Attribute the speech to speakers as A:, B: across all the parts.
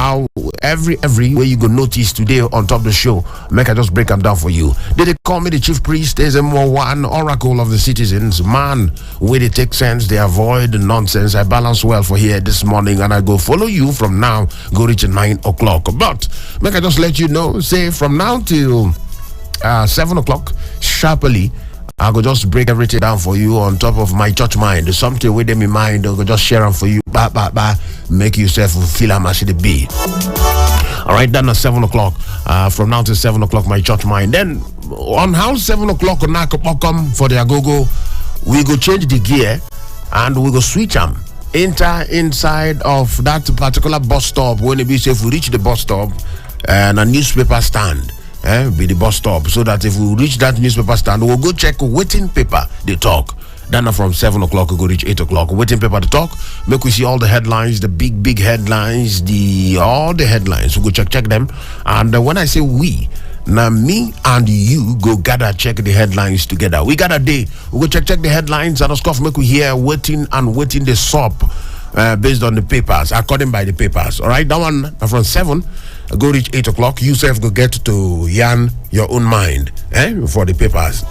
A: how every way you go notice today on top of the show. Make I just break them down for you. They call me the chief priest. Ezmmuoe, oracle of the citizens. Man, where they take sense, they avoid nonsense. I balance well for here this morning, and I go follow you from now, go reach 9 o'clock. But make I just let you know, say from now till 7 o'clock, sharply, I go just break everything down for you on top of my church mind. There's something with them in mind, I go just share them for you. Make yourself feel how much it be. All right, then at 7 o'clock. From now to 7 o'clock, my church mind. Then on how 7 o'clock come for the agogo, we go change the gear and we go switch them. Enter inside of that particular bus stop. When it be safe, we reach the bus stop and a newspaper stand. Be the bus stop, so that if we reach that newspaper stand, we'll go check waiting paper they talk. Then from 7 o'clock we go reach 8 o'clock. Waiting paper to talk. Make we see all the headlines, the big headlines, all the headlines. We go check them. And when I say we, now me and you go gather check the headlines together. We got a day. We go check the headlines and of course make we hear waiting the sub based on the papers, according by the papers. All right, that one from 7. Go reach 8 o'clock. You self go get to yarn your own mind for the papers.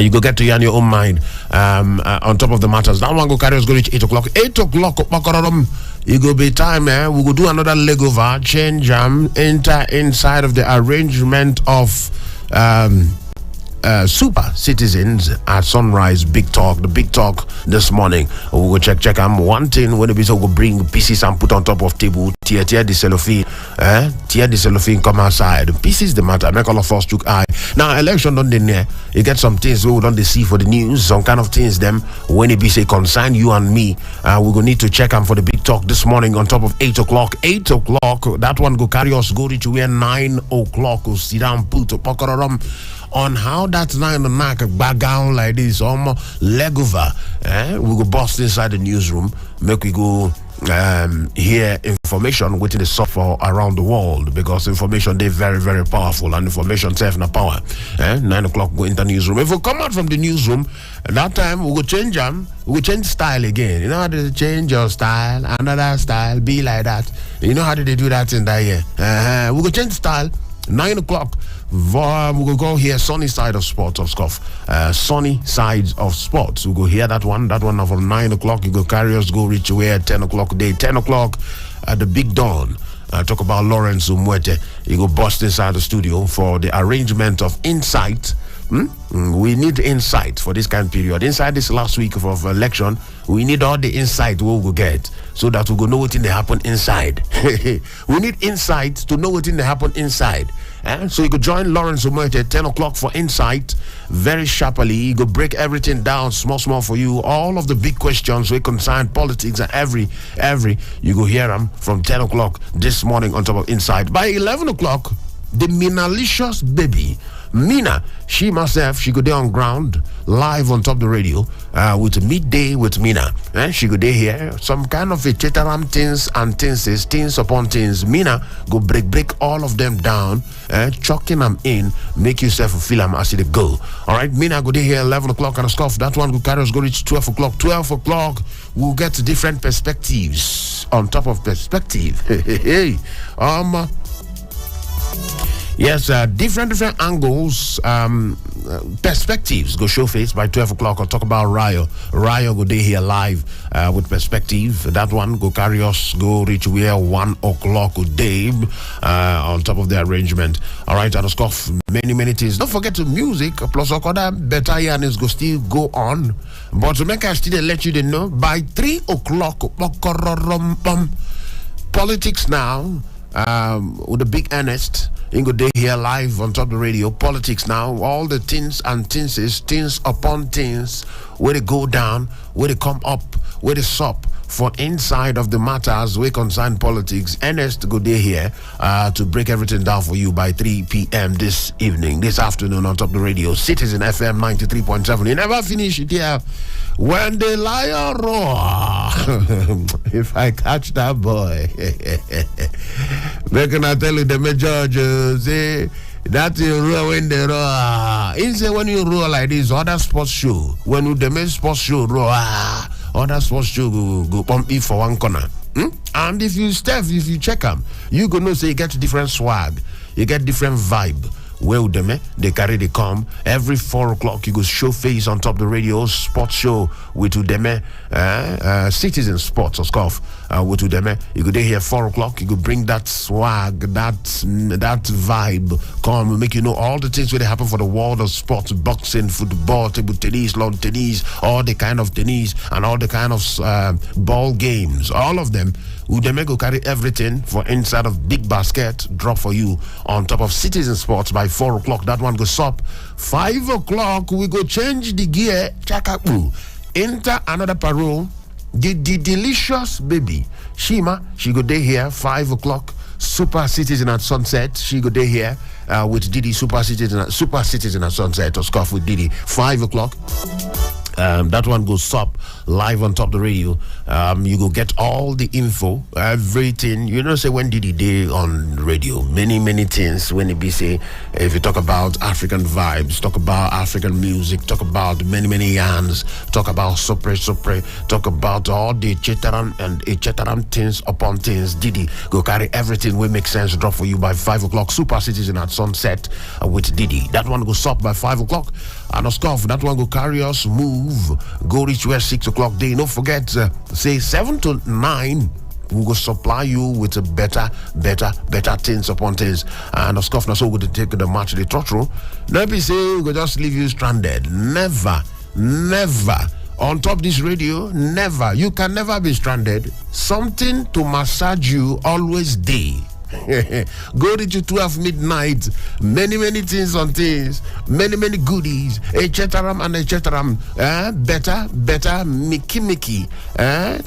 A: You go get to yarn your own mind on top of the matters. That one go carry us go reach 8 o'clock. 8 o'clock, it go be time, we go do another leg over, change enter inside of the arrangement of super citizens at sunrise. Big talk, the big talk this morning. We'll go check one thing when the business will bring pieces and put on top of table. Tear the cellophane, tear the cellophane, come outside. Pieces the matter, make all of us look eye. Now election don't there. You get some things we don't see for the news, some kind of things them when it be say concern you and me. We go need to check them for the big talk this morning on top of 8 o'clock. 8 o'clock, that one go carry us go reach where 9 o'clock. Go sit down, put a poker on how that 9 o'clock back down like this, leg over. We go bust inside the newsroom, make we go hear information within the software around the world, because information they very powerful, and information self na power. 9 o'clock go into the newsroom. If we come out from the newsroom, at that time we go change them. We go change style again. You know how to change your style, another style, be like that. You know how did they do that in that year? We go change style. 9 o'clock. We will go here sunny side of sports of scoff. Sunny sides of sports. We go hear that one from 9 o'clock. You go carry us go reach where 10 o'clock day. 10 o'clock at the big dawn. Talk about Ezmmuoe. You go bust inside the studio for the arrangement of insight. We need insight for this kind of period. Inside this last week of election, we need all the insight we will get, so that we go know what in the happen inside. We need insight to know what in the happen inside. So you could join Ezmmuoe at 10 o'clock for insight. Very sharply, you go break everything down small for you. All of the big questions we concern politics and every you go hear them from 10 o'clock this morning on top of insight. By 11 o'clock, the Minalicious baby Mina, she go there on ground live on top of the radio with midday with Mina. She go there here some kind of a chetaram things upon things. Mina go break all of them down, chucking them in, make yourself feel them as it go. All right, Mina go there here 11 o'clock and a scoff. That one go carry us go reach 12 o'clock. 12 o'clock we'll get different perspectives on top of perspective. Yes, different angles, perspectives go show face by 12 o'clock. I'll talk about Rayo go day here live with perspective. That one go carry us go reach where 1 o'clock day on top of the arrangement. All right, I'll scoff many things. Don't forget the music plus other better yarns go still go on. But to make us still let you know by 3 o'clock politics now with the big Ernest. Ingo day here live on top of the radio. Politics now, all the things and things upon things, where they go down, where they come up, where they sup for inside of the matters we concern politics. Ernest go day here to break everything down for you by 3 p.m. this afternoon on top of the radio. Citizen FM 93.7. You never finish it here. When the lion roar, if I catch that boy, where can I tell you the major say that you roar when they roar? He say when you roar like this, other sports show, when you the main sports show roar, other sports show go pump it for one corner. And if you check them, you gonna say you get different swag, you get different vibe. Well, they carry the come every 4 o'clock. You go show face on top the radio sports show with Udeme, Citizen Sports or scarf with Udeme. You go there here 4 o'clock. You go bring that swag, that vibe. Come make you know all the things where they happen for the world of sports, boxing, football, table tennis, lawn tennis, all the kind of tennis and all the kind of ball games. All of them. Udeme go carry everything for inside of big basket drop for you on top of Citizen Sports by 4 o'clock. That one goes up. 5 o'clock we go change the gear. Chakapu. Enter another parole. The delicious baby Shima, she go day here 5 o'clock. Super Citizen at Sunset, she go day here with Didi. Super Citizen at Sunset or scarf with Didi 5 o'clock. That one goes up live on top of the radio. You go get all the info, everything. You know, say when did he day on radio? Many things. When it be say, if you talk about African vibes, talk about African music, talk about many yarns, talk about sopre, talk about all the etc. things upon things. Didi go carry everything will make sense. Drop for you by 5 o'clock. Super Citizen at Sunset with Didi. That one goes up by 5 o'clock. And of course, that one go carry us move. Go reach where 6 o'clock day. Don't forget, say 7 to 9. We will supply you with a better things upon things. And of course, now so we will take the match the trotro. Never say we will just leave you stranded. Never. On top this radio, never. You can never be stranded. Something to massage you always day. Go to 12 midnight. Many things on things. Many goodies. Etc. Better Mickey.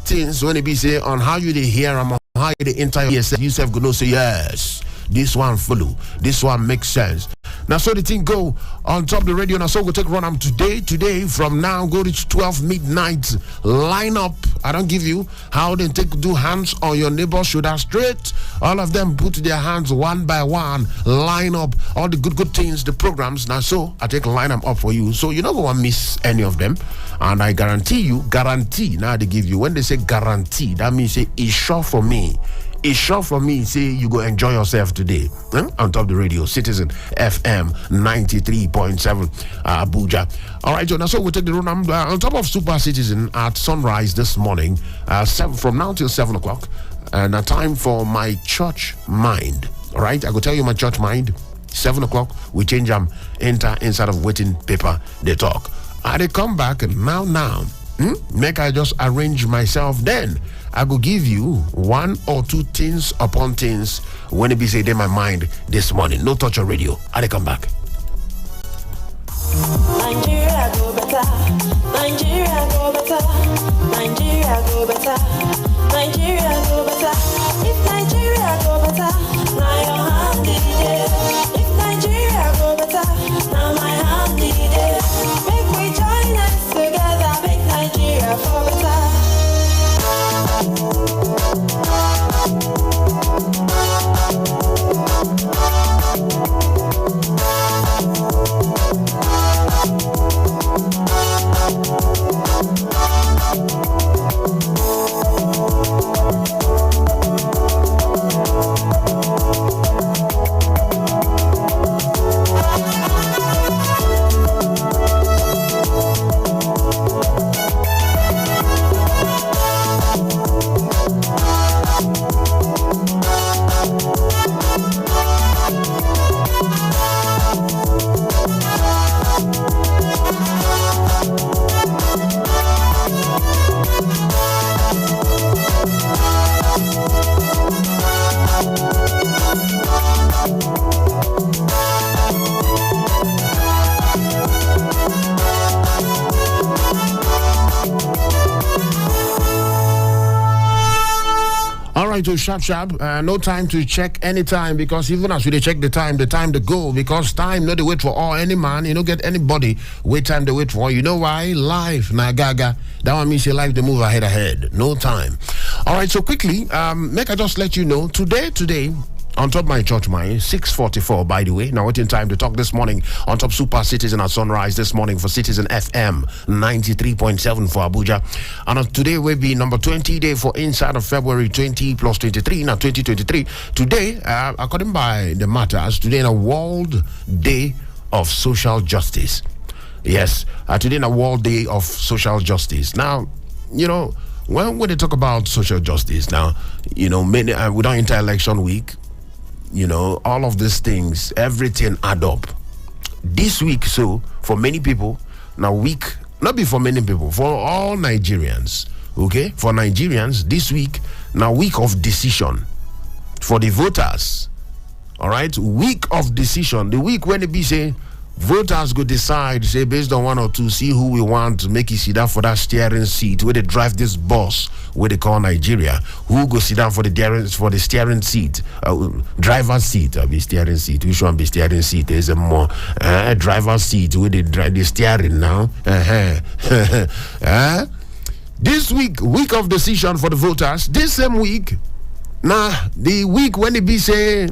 A: Things when it be say on how you hear them, how you enter yourself gonna say yes. This one follow. This one makes sense. Now so the thing go on top of the radio. Now so we'll take run today from now go to 12 midnight. Line up. I don't give you how they do hands on your neighbor's shoulder straight. All of them put their hands one by one. Line up all the good things, the programs. Now so I take line them up for you. So you don't want to miss any of them. And I guarantee now they give you when they say guarantee, that means say it's sure for me. It's sure for me, say you go enjoy yourself today. On top of the radio, Citizen FM 93.7 Abuja. All right, Jonah, so we'll take the room on top of Super Citizen at sunrise this morning, from now till 7 o'clock. And a time for my church mind. All right, I go tell you my church mind. 7 o'clock, we change them, enter inside of waiting paper, they talk. They come back now. Make I just arrange myself then. I go give you 1 or 2 things upon things when it be said in my mind this morning. No touch on radio. I come back.
B: Nigeria go better. Nigeria go better. Nigeria go better. Nigeria go better. If Nigeria go better, now your hand it. If Nigeria go better, now my hand it. Make we join us together, make Nigeria for better.
A: To sharp. No time to check any time, because even as we check the time to go, because time no they wait for all any man, you don't get anybody wait time they wait for. You know why? Life na gaga. That one means your life they move ahead. No time. All right, so quickly, make I just let you know today on top my church mind, 6:44 by the way. Now waiting time to talk this morning on top Super Citizen at Sunrise this morning for Citizen FM 93.7 for Abuja. And today will be number 20 day for inside of February 20 plus 23, now 2023. Today, according by the matters, today in a World Day of Social Justice. Yes, today in a World Day of Social Justice. Now, you know, when they talk about social justice, now, you know, many we don't enter election week. You know, all of these things, everything add up. This week, so for many people, now week, not be for many people, for all Nigerians, okay? For Nigerians, this week, now week of decision for the voters, all right? Week of decision, the week when they be say, voters go decide, say based on one or two, see who we want to make you sit down for that steering seat where they drive this bus where they call Nigeria. Who go sit down for the steering seat, driver's seat, or be steering seat. Which one be steering seat? There's a more driver's seat where they drive the steering now. This week of decision for the voters. This same week, now the week when they be say,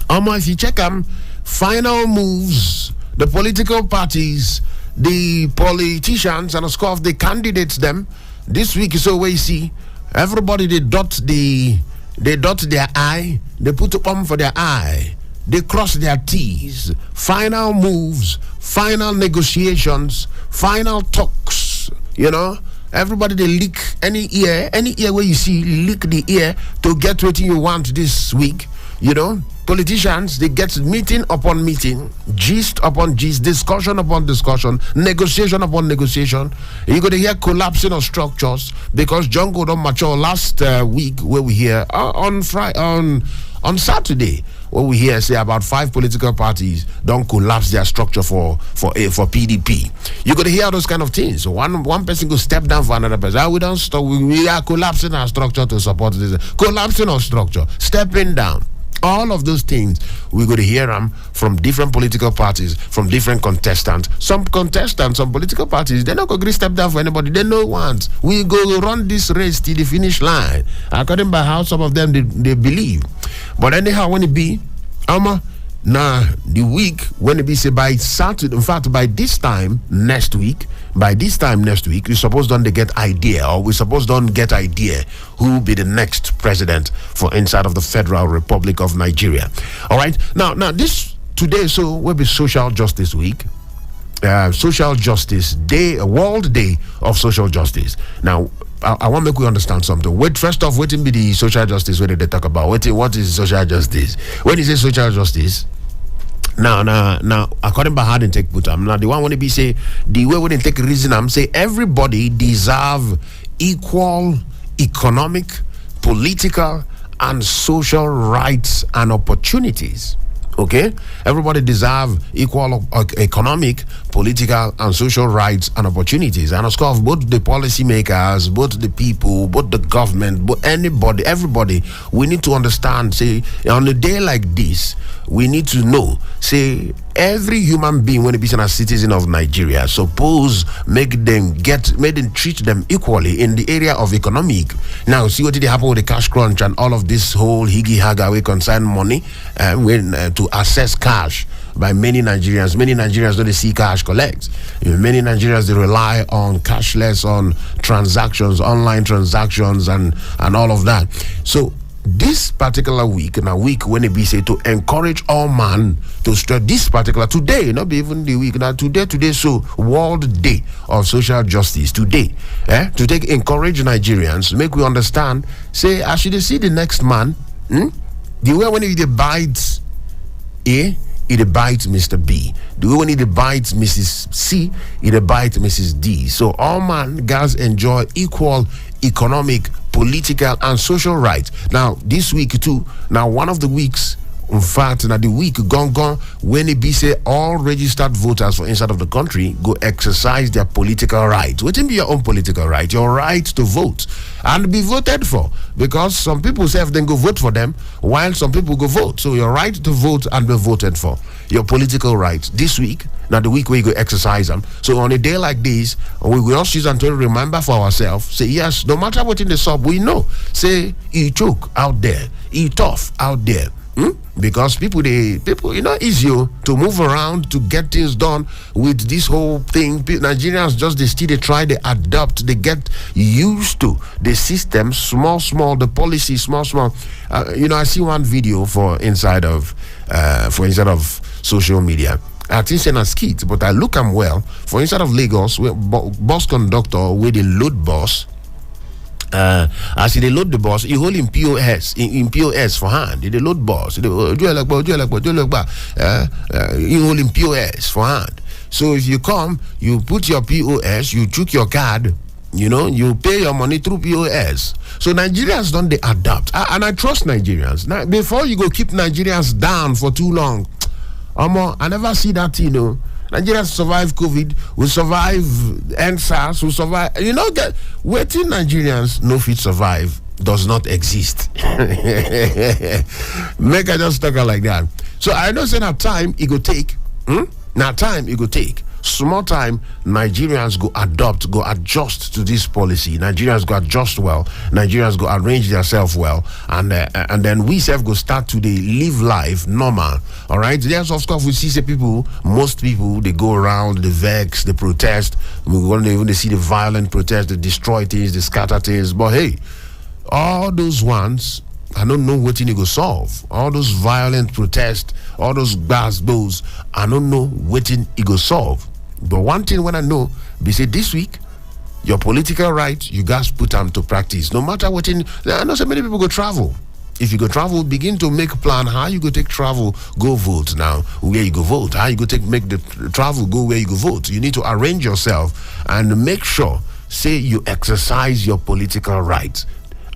A: if you check them. Final moves, the political parties, the politicians, and of course the candidates them. This week is where you see everybody they dot their I, they put a palm for their eye, they cross their T's. Final moves, final negotiations, final talks, you know. Everybody they lick any ear where you see lick the ear to get what you want this week, you know. Politicians, they get meeting upon meeting, gist upon gist, discussion upon discussion, negotiation upon negotiation. You're going to hear collapsing of structures because Jungle don't mature last week where we hear on Saturday where we hear say about 5 political parties don't collapse their structure for PDP. You're going to hear those kind of things. So one person go step down for another person. We don't stop. We are collapsing our structure to support this. Collapsing our structure, stepping down. All of those things, we're going to hear them from different political parties, from different contestants. Some political parties, they're not going to step down for anybody. They know once. We go run this race to the finish line, according by how some of them they believe. But anyhow, when it be, the week, when it be say by Saturday, in fact, by this time next week, we suppose don't get idea, or we suppose don't get idea who will be the next president for inside of the Federal Republic of Nigeria. All right. Now this today, so will be Social Justice Week. Social Justice Day, a World Day of Social Justice. Now, I want to make we understand something. First off, what be the social justice when they talk about? What is social justice? When you say social justice, now, according to how they take put now the one when be say the way when they take reason, I'm say everybody deserve equal economic, political, and social rights and opportunities. Okay, everybody deserve equal economic, political, and social rights and opportunities. And of course, both the policymakers, both the people, both the government, both anybody, everybody, we need to understand. Say, on a day like this, we need to know. Say, every human being, when it is a citizen of Nigeria, suppose make them treat them equally in the area of economic. Now, see what did happen with the cash crunch and all of this whole higgy haga we concern money to access cash by many Nigerians. Many Nigerians don't see cash collect. Many Nigerians they rely on cashless, on transactions, online transactions, and all of that. So this particular week, when it be say to encourage all man to start this particular today, not be even the week now today, so World Day of Social Justice today, to encourage Nigerians, make we understand. Say, I should see the next man, the way when he bites A, it bites Mr. B. The way when it bites Mrs. C, it bites Mrs. D. So all man guys enjoy equal economic, political, and social rights. Now, this week too, one of the weeks, in fact, the week gone, when it be say all registered voters for inside of the country go exercise their political rights. What be your own political right? Your right to vote and be voted for. Because some people say if they go vote for them, while some people go vote. So your right to vote and be voted for. Your political rights. This week, the week where you go exercise them. So on a day like this, we will also use and to remember for ourselves. Say, yes, no matter what in the sub, we know. Say, you choke out there. It's tough out there. Because people, easy to move around to get things done with this whole thing. Nigerians just they try, they adapt, they get used to the system, small, the policy, small. I see one video for inside of social media. I think it's a skit, but I look am well for inside of Lagos, where bus conductor with the load bus. As they load the bus, he hold in POS for hand. They load bus. He hold in POS for hand. So if you come, you put your POS, you took your card, you pay your money through POS. So Nigerians don't they adapt, and I trust Nigerians. Now, before you go keep Nigerians down for too long, I never see that. Nigerians survive COVID, we survive NSAS, we survive. Waiting Nigerians no fit survive does not exist. Make I just talk like that. So I know say that time it go take. Now time it go take. Small time, Nigerians go adjust to this policy. Nigerians go adjust well. Nigerians go arrange themselves well, and then we self go start to live life normal. All right. There's of course we see most people they go around, they vex, they protest. We won't even see the violent protest, they destroy things, they scatter things. But hey, all those ones, I don't know what you go solve. All those violent protests, all those bows, I don't know what you go solve. But one thing when I know, they say this week, your political right, you guys put them to practice. No matter what I know so many people go travel. If you go travel, begin to make a plan how you go take travel, go vote now, where you go vote. How you go make the travel, go where you go vote. You need to arrange yourself and make sure, say you exercise your political rights.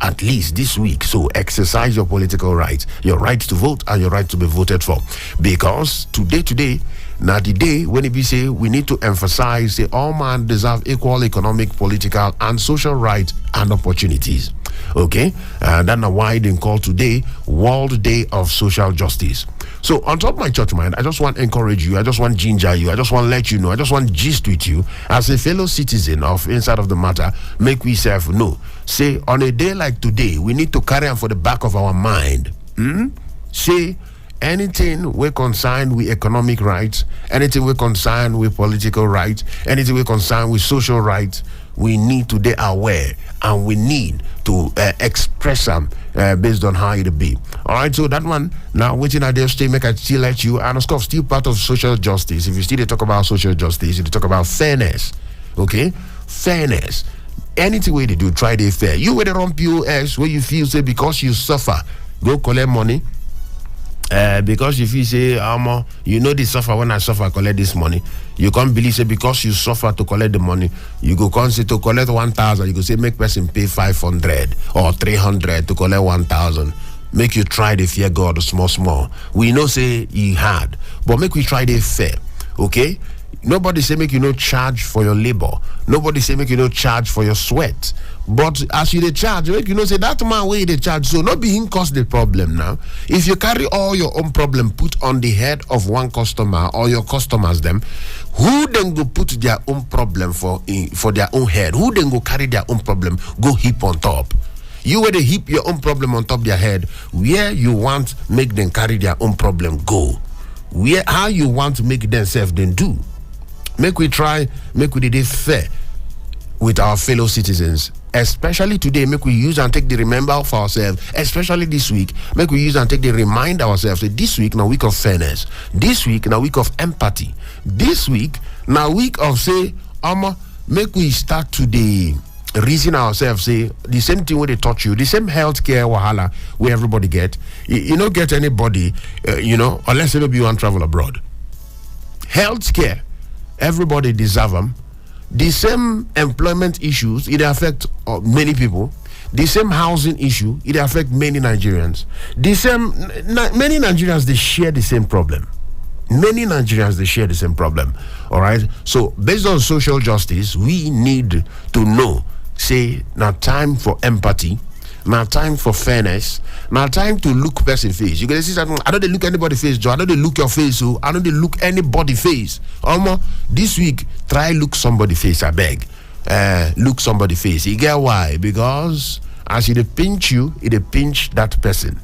A: At least this week, so exercise your political rights, your right to vote and your right to be voted for. Because today, now the day when it be say we need to emphasize that all men deserve equal economic, political, and social rights and opportunities. Okay, that's why they call today World Day of Social Justice. So on top of my church mind, I just want to encourage you, I just want to ginger you, I just want to let you know, I just want to gist with you as a fellow citizen of inside of the matter, make we self know. Say on a day like today, we need to carry on for the back of our mind. Say anything we're concerned with economic rights, anything we're concerned with political rights, anything we're concerned with social rights, we need to be aware and we need to express them based on how it be. All right, so that one now waiting at their stay make I still let you, and of course still part of social justice. If you still talk about social justice, you talk about fairness. Okay, fairness. Anything way they do, try they fair. You with the wrong POS where you feel say because you suffer, go collect money. Because if you say, they suffer when I suffer, collect this money. You can't believe say because you suffer to collect the money, you go come say to collect 1,000, you go say make person pay 500 or 300 to collect 1,000. Make you try the fear God small. We know say he hard, but make we try the fair. Okay? Nobody say make you no charge for your labor. Nobody say make you no charge for your sweat. But as you charge, make you know say that man way they charge. So not being cause the problem now. If you carry all your own problem put on the head of one customer or your customers them, who then go put their own problem for their own head? Who then go carry their own problem, go heap on top? You where they heap your own problem on top their head, where you want make them carry their own problem go. How you want to make themselves then do. Make we do fair with our fellow citizens, especially today. Make we use and take the remember of ourselves, especially this week. Make we use and take the remind ourselves that this week now week of fairness, this week now week of empathy, this week now week of say make we start to the reason ourselves say the same thing where they taught you, the same healthcare wahala where everybody get. You don't get anybody unless you want to travel abroad. Healthcare, everybody deserve them. The same employment issues, it affect many people. The same housing issue, it affect many Nigerians. Many Nigerians, they share the same problem. Many Nigerians, they share the same problem. All right. So based on social justice, we need to know, say, now time for empathy, now time for fairness, now time to look person face. You can see that I don't look anybody face, Joe. I don't look your face, so I don't look anybody face. This week, try look somebody face, I beg. Look somebody face. You get why? Because as it pinch you, it pinch that person.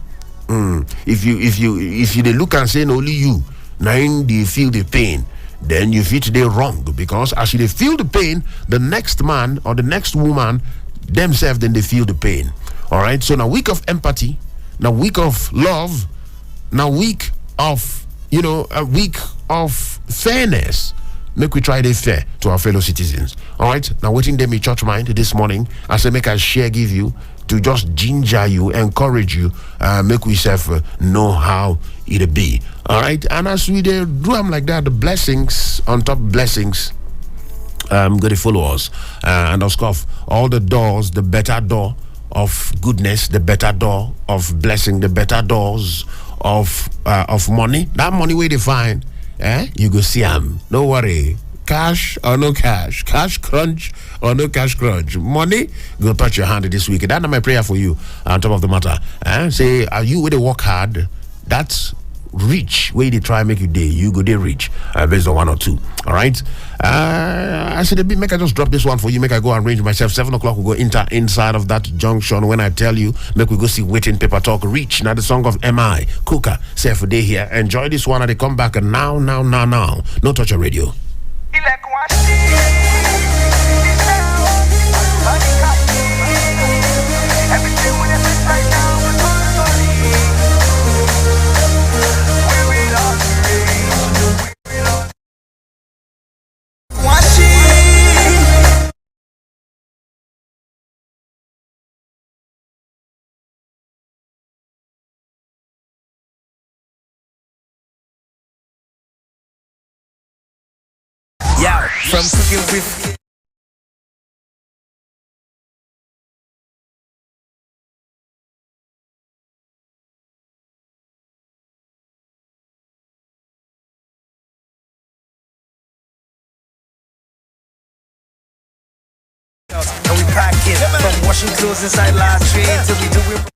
A: If you they look and say only you, now they feel the pain, then you feel they wrong, because as they feel the pain, the next man or the next woman themselves then they feel the pain. All right. So now week of empathy, now week of love, now week of a week of fairness. Make we try to fair to our fellow citizens. All right. Now waiting them in church mind this morning. I say make I share give you to just ginger you, encourage you, make we self know how it be. All right. And as we do them like that, the blessings on top blessings going to follow us. And of course, all the doors, the better door of goodness, the better door of blessing, the better doors of money. That money where they find, you go see them. No worry. Cash or no cash, cash crunch or no cash crunch, money go touch your hand this week. That's my prayer for you on top of the matter. Say, are you with a work hard? That's rich way they try make you day, you go they rich based on 1 or 2. All right. I said, make I just drop this one for you. Make I go arrange myself. 7 o'clock we'll go inside of that junction. When I tell you, make we go see waiting paper talk reach. Now the song of MI Cooker say for day here. Enjoy this one and they come back and now. No touch your radio.
C: Yeah, from cooking with and we pack it from washing clothes inside last train till we do it.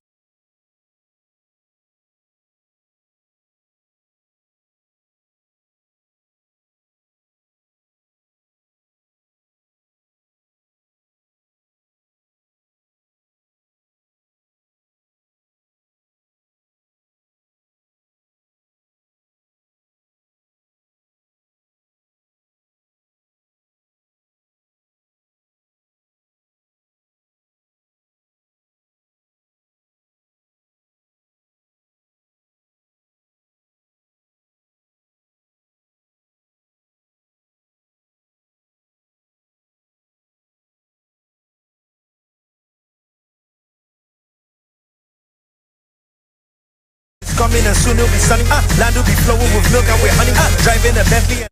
C: Coming and soon it'll be sunny. Land will be flowing with milk and with honey. Driving a Bentley.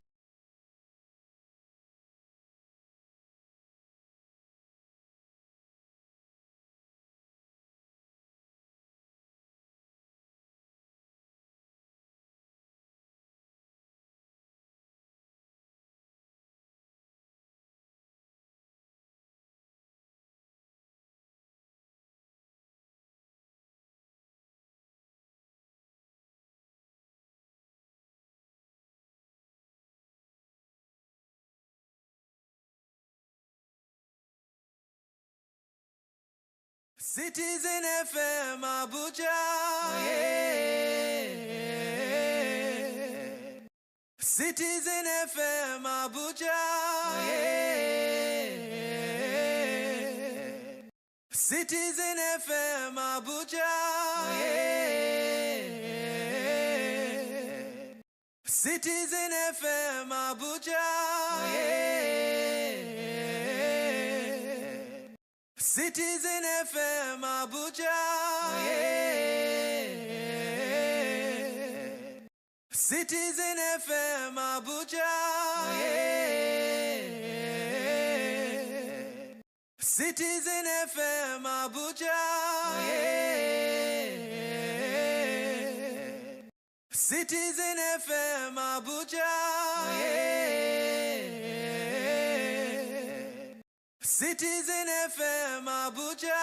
C: Citizen FM Abuja. Citizen FM Abuja. Citizen FM Abuja. Citizen FM Abuja. Citizen FM Abuja. Citizen FM Abuja. Citizen FM Abuja. Citizen FM Abuja. Citizen FM Abuja.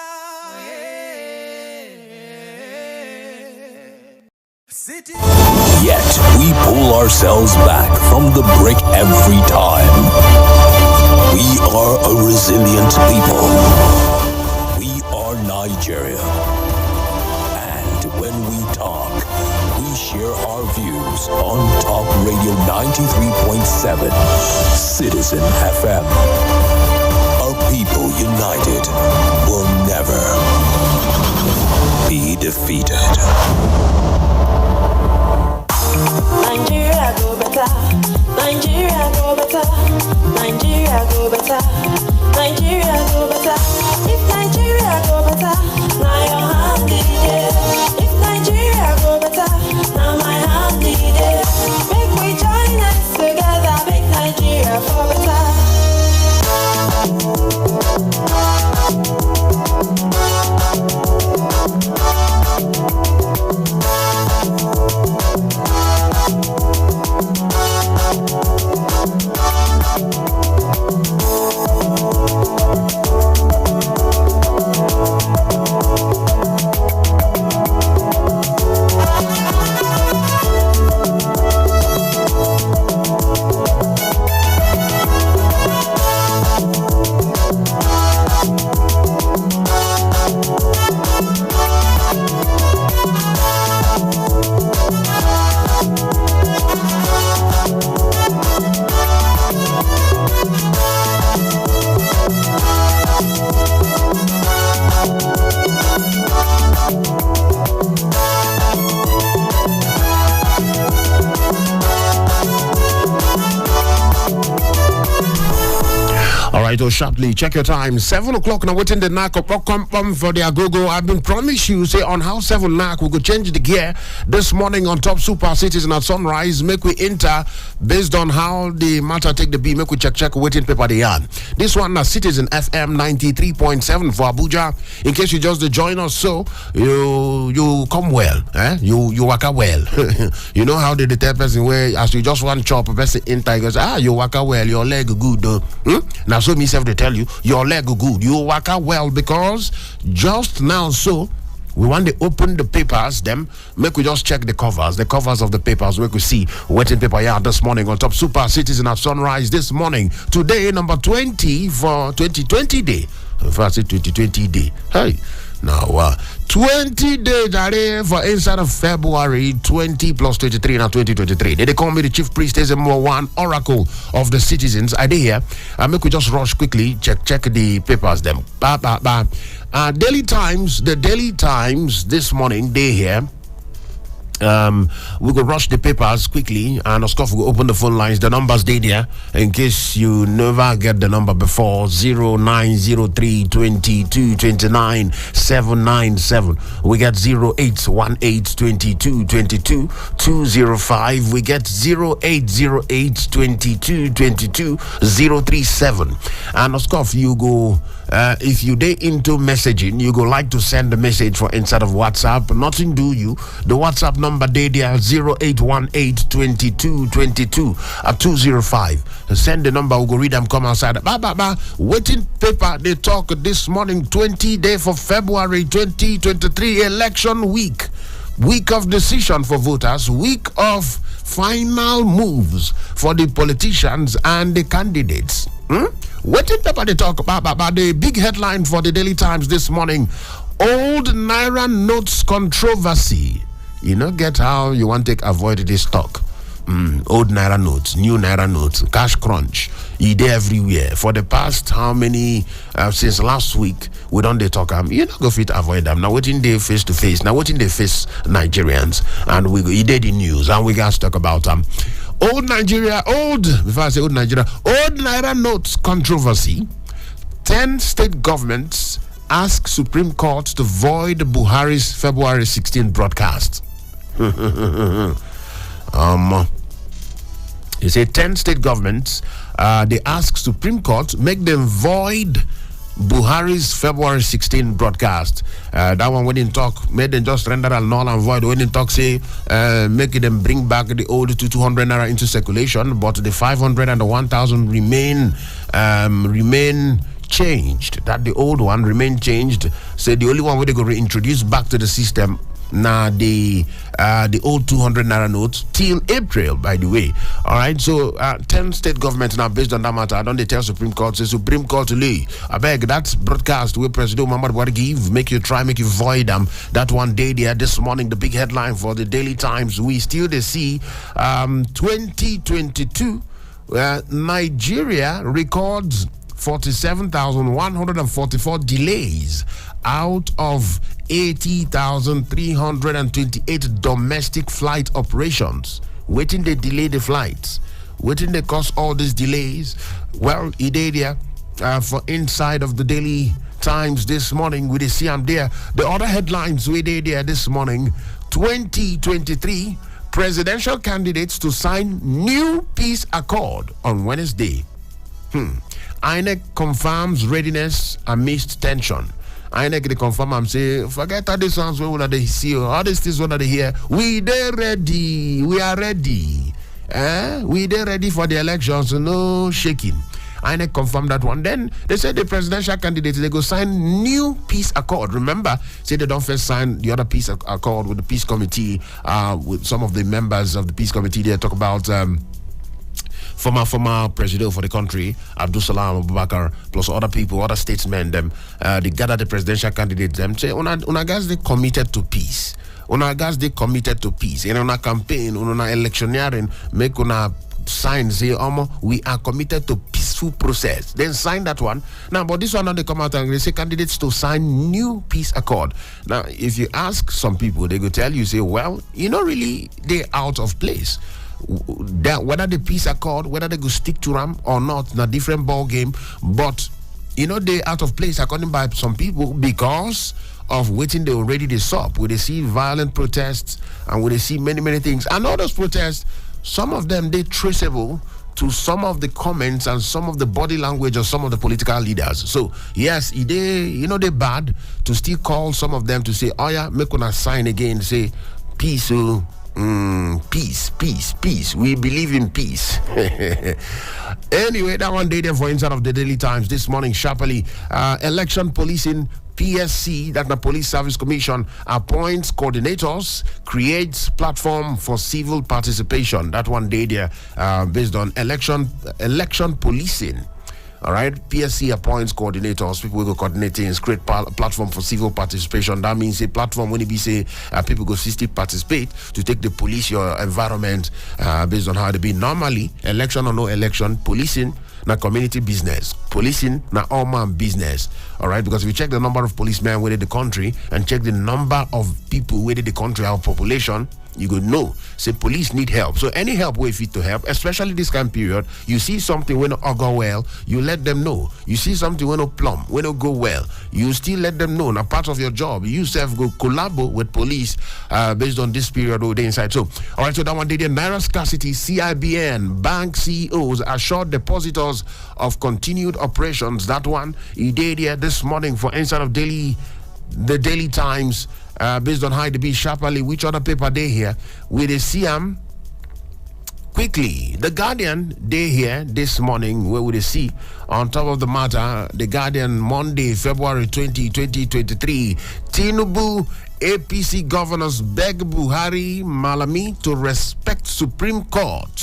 D: Yet we pull ourselves back from the brick every time. We are a resilient people. We are Nigeria. And when we talk, We share our views on Talk Radio 93.7 Citizen FM. A people united will never be defeated.
B: Nigeria go better. Nigeria go better. Nigeria go better. Nigeria go better. If Nigeria go better, now your hand in it. If Nigeria go better, now my hand in it. Make we join us together, make Nigeria for better.
A: Sharply, check your time. 7 o'clock now. Waiting the knack up for the agogo. I've been promised you say on how 7 knack we could change the gear this morning on Top Super Citizen at sunrise. Make we enter based on how the matter take the beat. Make we check waiting paper the yarn. This one na Citizen FM 93.7 for Abuja. In case you just join us, so you come well, you waka well. You know how they tell person where as you just want chop a person enter, you goes you waka well, your leg good. Now so me self they tell you your leg good, you waka well because just now so we want to open the papers, them make we just check the covers of the papers. We could see waiting paper yard this morning on Top Super Citizen at sunrise this morning. Today number 20 for 2020 day. If I say 2020 day, hey. Now, 20 days for inside of February 20 plus 23 now 2023. They call me the chief priest Ezmmuoe one oracle of the citizens. I did here. I make we just rush quickly, check the papers them. Daily Times, the Daily Times this morning, they here. We could rush the papers quickly and of course we will open the phone lines. The numbers they there in case you never get the number before 0903 22 29 797. We get 0818 22 22 205. We get 0808 22 22 037. And of course you go if you day into messaging, you go like to send a message for inside of WhatsApp. Nothing do you. The WhatsApp number there 0818 22 22 205. Send the number, we'll go read them, come outside. Waiting paper, they talk this morning, 20 day for February 2023 election week. Week of decision for voters, week of final moves for the politicians and the candidates. Waiting paper they talk about the big headline for the Daily Times this morning. Old Naira notes controversy. You know, get how you want to avoid this talk. Old Naira notes, new Naira notes, cash crunch. They everywhere. For the past how many since last week we don't they talk you not go fit avoid them. Now waiting they face to face. Now waiting they face Nigerians and we did the news and we got to talk about old Nigeria, before I say old Nigeria, old Naira notes controversy. 10 state governments ask Supreme Court to void Buhari's February 16 broadcast. You say 10 state governments they ask Supreme Court make them void Buhari's February 16 broadcast. That one when in talk made them just render a null and void. When in talk say making them bring back the old to 200 naira into circulation, but the 500 and the 1,000 remain changed. That the old one remain changed. Say the only one where they go reintroduce back to the system Now the old 200 naira notes till April, by the way. All right, so 10 state governments now based on that matter. I don't they tell Supreme Court, say Supreme Court to lay. I beg that broadcast where President Muhammad Buhari give, make you void them. That one day there this morning, the big headline for the Daily Times. We still they see 2022 Nigeria records 47,144 delays out of 80,328 domestic flight operations. Waiting they delay the flights. Waiting they cause all these delays. Well, Idalia, for inside of the Daily Times this morning, we see I'm there. The other headlines we did there this morning, 2023 presidential candidates to sign new peace accord on Wednesday. INEC confirms readiness amidst tension. INEC they confirm and say, forget all these ones where they see, all these things when they hear. We are ready. We are ready. We are ready for the elections. No shaking. INEC confirmed that one. Then they said the presidential candidates they go sign new peace accord. Remember, say they don't first sign the other peace accord with the peace committee. With some of the members of the peace committee, they talk about former president for the country, Abdul Salam Abubakar, plus other people, other statesmen. Them they gather the presidential candidates. Them say, "Una guys they committed to peace. Una guys they committed to peace. In una campaign, una electioneering, make una." Sign say we are committed to peaceful process, then sign that one. Now but this one now they come out and they say candidates to sign new peace accord. Now if you ask some people, they go tell you, say, well, really they out of place. That whether the peace accord, whether they go stick to them or not, na different ball game. But they out of place according by some people because of waiting they already they saw. Where they see violent protests and where they see many things. And all those protests, some of them they traceable to some of the comments and some of the body language of some of the political leaders. So yes, they bad to still call some of them to say, oh yeah, make una sign again, say peace, peace. We believe in peace. Anyway, that one day there for inside of the Daily Times this morning, sharply, election policing. PSC, that the Police Service Commission, appoints coordinators, creates platform for civil participation. That one day there, based on election policing. All right, PSC appoints coordinators. People will go coordinate things, create platform for civil participation. That means a platform when it be say people go still participate to take the police your environment based on how they be. Normally, election or no election, policing na community business. Policing na all man business. All right, because if you check the number of policemen within the country and check the number of people within the country, our population, you go know. Say police need help. So any help we fit to help, especially this kind of period. You see something when not go well, you let them know. You see something when not plumb, when not go well, you still let them know. Now part of your job, you self go collaborate with police based on this period or the inside. So all right, so that one day the naira scarcity, CIBN bank CEOs assured depositors of continued operations. That one he did here this morning for inside of the Daily Times. Based on how it be sharply, which other paper they here? We they see them quickly. The Guardian they here this morning. Where would they see on top of the matter? The Guardian Monday, February 2023. Tinubu APC governors beg Buhari Malami to respect Supreme Court.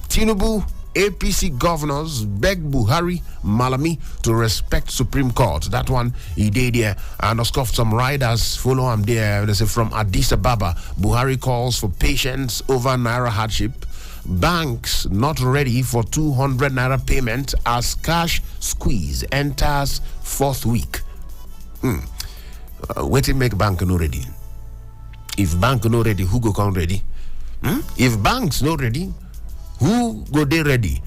A: Tinubu APC governors beg Buhari Malami to respect Supreme Court. That one he did there. And of course, some riders follow him there. They say from Addis Ababa, Buhari calls for patience over naira hardship. Banks not ready for 200 naira payment as cash squeeze enters fourth week. Waiting make bank no ready. If bank no ready, who go come ready? If banks no ready, who go they ready?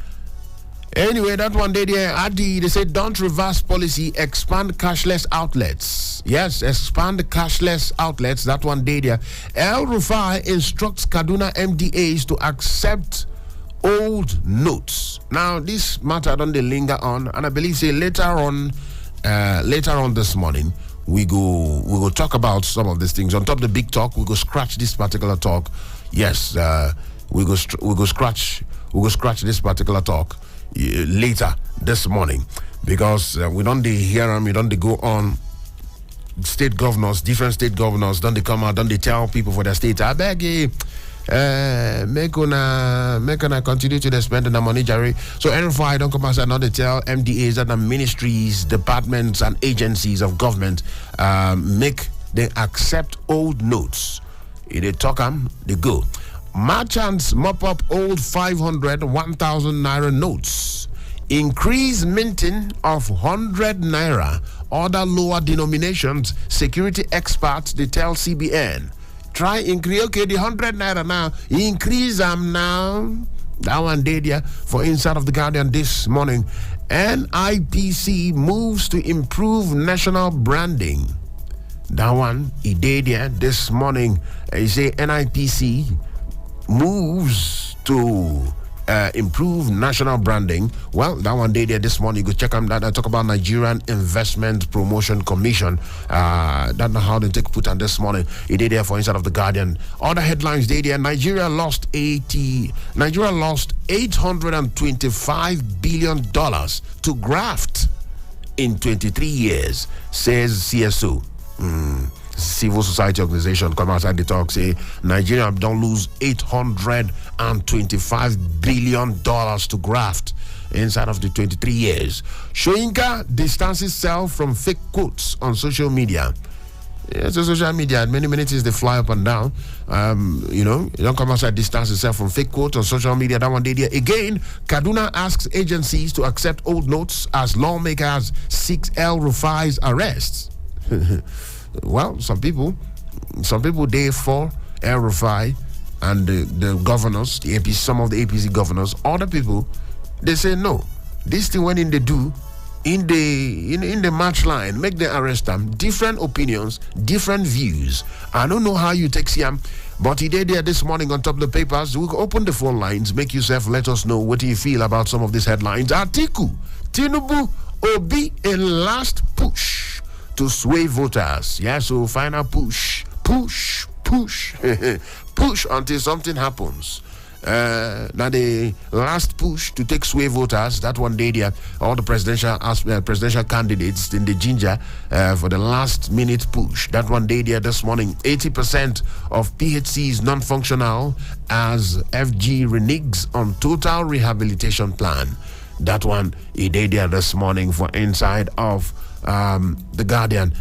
A: Anyway, that one day there, Adi, they said don't reverse policy, expand cashless outlets. Yes, expand cashless outlets. That one day there. El Rufai instructs Kaduna MDAs to accept old notes. Now, this matter don't they linger on, and I believe say later on this morning, we go talk about some of these things. On top of the big talk, we go scratch this particular talk. Yes, we go scratch this particular talk later this morning because we don't hear them, we don't go on state governors, different state governors, don't they come out, don't they tell people for their state, I beg you, make una continue to spend the money, Jerry. So NFI don't come outside, not they tell MDAs and the ministries, departments, and agencies of government make they accept old notes. If they talk them, they go. Merchants mop up old 500, 1,000 naira notes. Increase minting of 100 naira. Other lower denominations. Security experts, they tell CBN. Try increase, okay, the 100 naira now. Increase them now. That one did, yeah, for Inside of the Guardian this morning. NIPC moves to improve national branding. That one, he did, yeah, this morning. He say NIPC moves to improve national branding. Well, that one day there this morning. You go check them that. I talk about Nigerian Investment Promotion Commission. That's how they take put on this morning. It did there for Inside of the Guardian. Other headlines day there. Nigeria lost $825 billion to graft in 23 years, says CSO. Civil society organization come outside the talk, say Nigeria don't lose $825 billion to graft inside of the 23 years. Shoyinka distances self from fake quotes on social media. Yeah, so social media, many things they fly up and down. You don't come outside, distance yourself from fake quotes on social media. That one day there. Again, Kaduna asks agencies to accept old notes as lawmakers seek El Rufai's arrests. Well, some people there for El Rufai and the governors, the APC, some of the APC governors. Other people, they say no. This thing when in they do in the match line, make them arrest them. Different opinions, different views. I don't know how you take Siam, but he did there this morning on top of the papers. We'll open the phone lines, make yourself let us know what you feel about some of these headlines. Atiku, Tinubu, Obi, a last push to sway voters. Yeah, so final push push until something happens. Now the last push to take sway voters, that one day there, all the presidential candidates in the ginger for the last minute push. That one day there this morning, 80% of PHCs non-functional as FG reneges on total rehabilitation plan. That one he did there this morning for Inside of the Guardian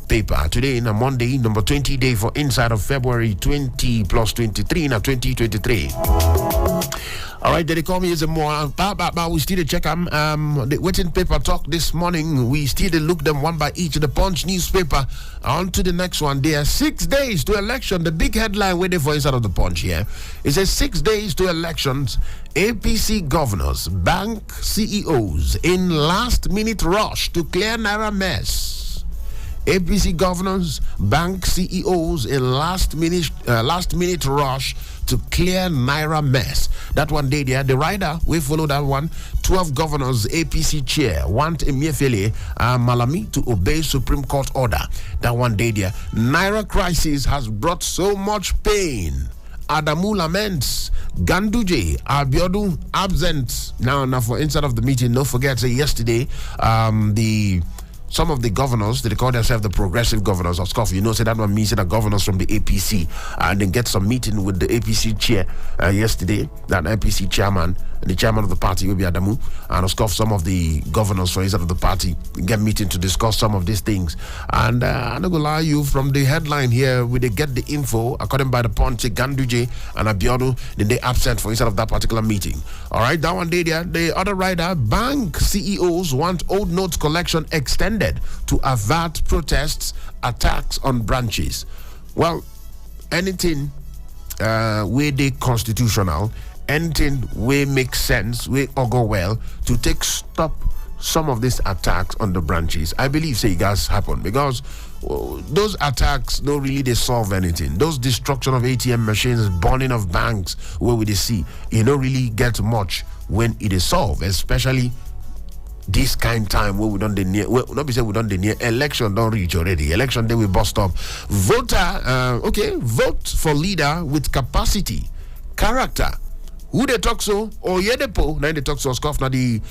A: paper. Today, in a Monday, number 20 day for Inside of February 20 plus 23, now 2023. All right, they call me Ezmmuoe. But we still check them. The waiting paper talk this morning. We still look them one by each. The Punch newspaper. On to the next one. There are 6 days to election. The big headline waiting for Inside of the Punch here. It says 6 days to elections. APC governors, bank CEOs in last-minute rush to clear Naira mess. APC governors, bank CEOs in last-minute rush to clear Naira mess. That one day there, the rider, we follow that one. 12 governors, APC chair, want Emefiele Malami to obey Supreme Court order. That one day there, Naira crisis has brought so much pain. Adamu laments. Ganduje, Abiodun absent. Now for Inside of the meeting, don't forget, say yesterday, some of the governors, they call themselves the progressive governors of SCOF. You know, say that one means that governors from the APC and then get some meeting with the APC chair yesterday. That APC chairman, the chairman of the party will be Adamu, and of SCOF, some of the governors for Inside of the party get meeting to discuss some of these things. And I'm not gonna lie, you from the headline here, we they get the info according by the Punch, Ganduje and Abiodun, then they absent for Inside of that particular meeting. All right, that one day there, the other rider, bank CEOs want old notes collection extended to avert protests, attacks on branches. Well, anything where they constitutional, anything where makes sense, where or go well to take stop some of these attacks on the branches. I believe say it has happened because those attacks don't really they solve anything. Those destruction of ATM machines, burning of banks, where we they see, you don't really get much when it is solved, especially this kind of time where we don't near, well, not be say we don't near election don't reach already. Election day we bust up. Vote for leader with capacity, character. Who they talk so? Oyedepo, now they talk so. Scoff now the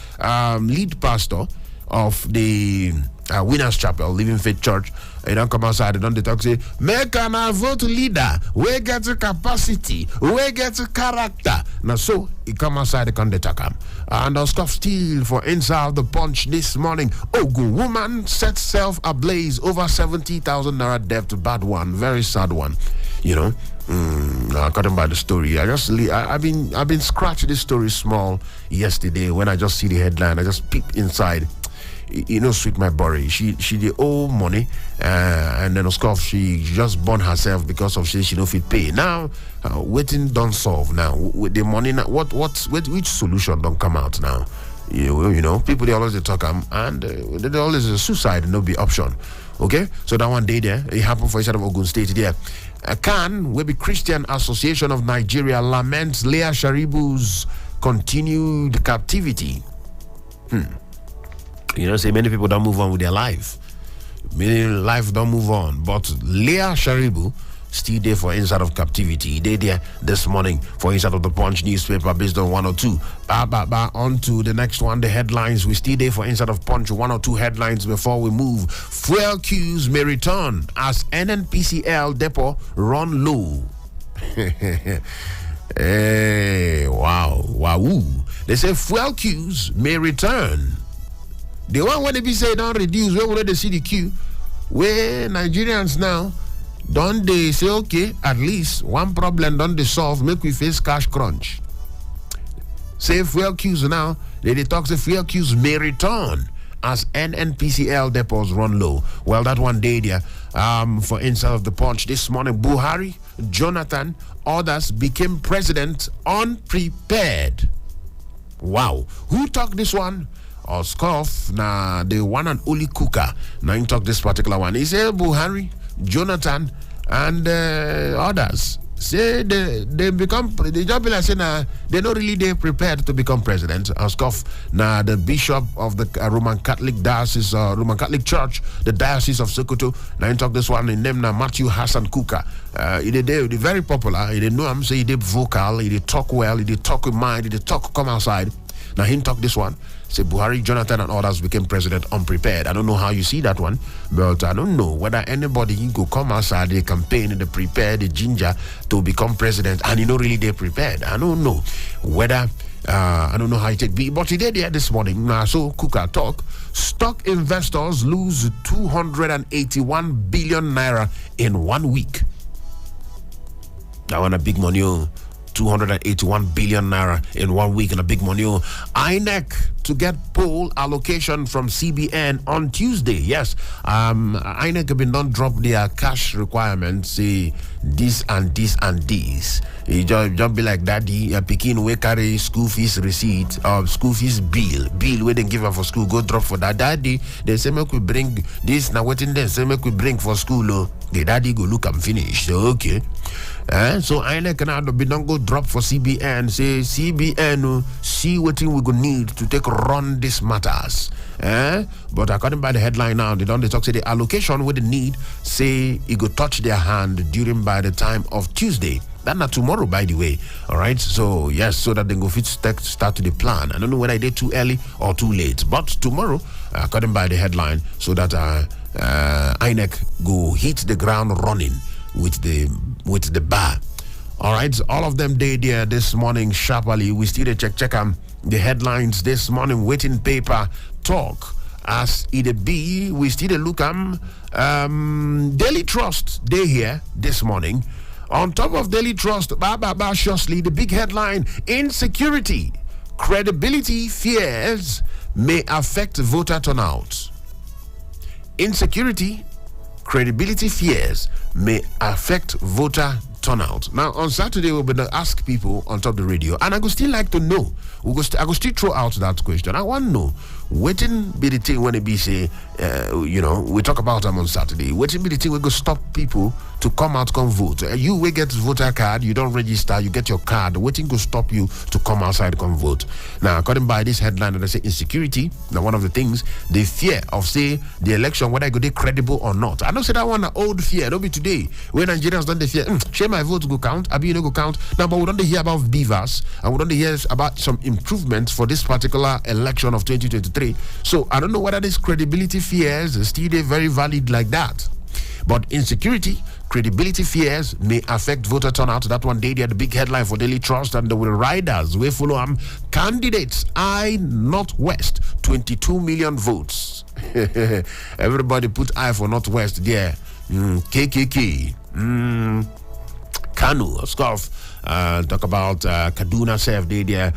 A: lead pastor of the Winners Chapel, Living Faith Church, You don't come outside, they don't talk, say, make an vote leader, we get the capacity, we get the character. Now, so, he come outside, they can't attack him. And on Scuff Steel for Inside the Punch this morning. Ogun woman set self ablaze over 70,000 naira debt. Bad one, very sad one. You know, according by the story, I've been scratching this story small yesterday. When I just see the headline, I just peep inside. You know, sweet my body. She the owe money, and then of course she just burned herself because of she no fit pay. Now, waiting don't solve. Now with the money, now which solution don't come out now? You know, people they always talk and they always suicide no be option. Okay, so that one day there it happened for inside of Ogun State there. CAN will be Christian Association of Nigeria laments Leah Sharibu's continued captivity. You know, say many people don't move on with their life. Many life don't move on. But Leah Sharibu still there for Inside of Captivity. They there this morning for Inside of the Punch newspaper based on 102. On to the next one, the headlines. We still there for Inside of Punch 102 headlines before we move. Fuel queues may return as NNPCL depot run low. Hey, wow. They say fuel queues may return. The one when they be say don't reduce, where will they see the queue? Where Nigerians now don't they say okay, at least one problem don't they solve, make we face cash crunch. Say fuel queues now, they talk say fuel queues may return as NNPCL depots run low. Well, that one day there, for Inside of the Punch this morning, Buhari, Jonathan, others became president unprepared. Wow. Who talked this one? Or Scuff, na the one and only cooker. Now he talk this particular one. He said Buhari, Jonathan, and others say they become. They just be like saying they're not really they prepared to become president. Or Scuff, na the bishop of the Roman Catholic diocese, Roman Catholic Church, the diocese of Sokoto. Now he talk this one in name na Matthew Hassan Kuka. He very popular. He didn't know him say he did vocal. He did talk well. He did talk with mind. He did talk come outside. Now he talk this one. Say Buhari, Jonathan, and others became president unprepared. I don't know how you see that one, but I don't know whether anybody go come outside, they campaign, they prepare, the ginger to become president, and you know really they prepared. I don't know whether I don't know how it be, but he did there this morning. Now, so Kuka talk. Stock investors lose 281 billion naira in 1 week. That one a big money. 281 billion naira in 1 week and a big money. INEC to get poll allocation from CBN on Tuesday. Yes, INEC have been done drop their cash requirements. Say this and this and this. You just be like daddy. Picking we carry school fees receipt or school fees bill where they give her for school. Go drop for that daddy. They say make we bring this now. What in there? Say make we bring for school. Oh, the daddy go look and finish. So okay. So INEC now be don't go drop for CBN. Say CBN see what we go need to take run these matters. But according by the headline now, they talk say the allocation with the need say it go touch their hand during by the time of Tuesday. That's not tomorrow, by the way. All right. So yes, so that they go fit start to the plan. I don't know whether I did too early or too late, but tomorrow, according by the headline, so that INEC go hit the ground running with the bar. All right, all of them day there this morning sharply. We still check the headlines this morning. Waiting paper talk as it be. We still look Daily Trust day here this morning. On top of Daily Trust, shortly the big headline: insecurity, credibility fears may affect voter turnout. Insecurity, credibility fears may affect voter turnout. Now on Saturday we'll be to ask people on top of the radio, and I would still like to know. I go still throw out that question. I want to know waiting be the thing when it be say, we talk about them on Saturday. Waiting be the thing we go stop people to come out, come vote. You will get voter card, you don't register, you get your card. Waiting to stop you to come outside, come vote. Now, according by this headline, they say insecurity. Now, one of the things, the fear of say the election, whether I go be credible or not. I don't say that one an old fear. Don't be today. When Nigerians don't they fear, share my vote go count. I be no go count. Now, but we don't hear about beavers, and we don't hear about some improvements for this particular election of 2023. So I don't know whether this credibility fears is still very valid like that. But insecurity, credibility fears may affect voter turnout. That one day, the big headline for Daily Trust, and the riders we follow them. Candidates eye Northwest, 22 million votes. Everybody put eye for Northwest there. KKK. Kanu, scarf. Talk about Kaduna self there,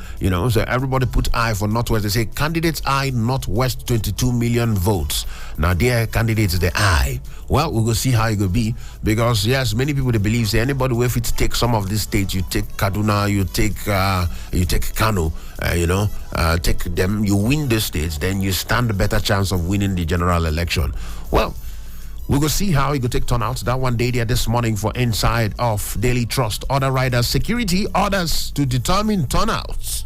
A: so everybody put eye for Northwest. They say candidates eye Northwest, 22 million votes. Now their candidates the eye. Well, we'll go see how it will be, because yes, many people they believe say anybody who if it take some of these states, you take Kaduna, you take Kanu, take them, you win the states, then you stand a better chance of winning the general election. Well, we will see how it will take turnout. That one day there this morning for Inside of Daily Trust. Other riders, security orders to determine turnouts.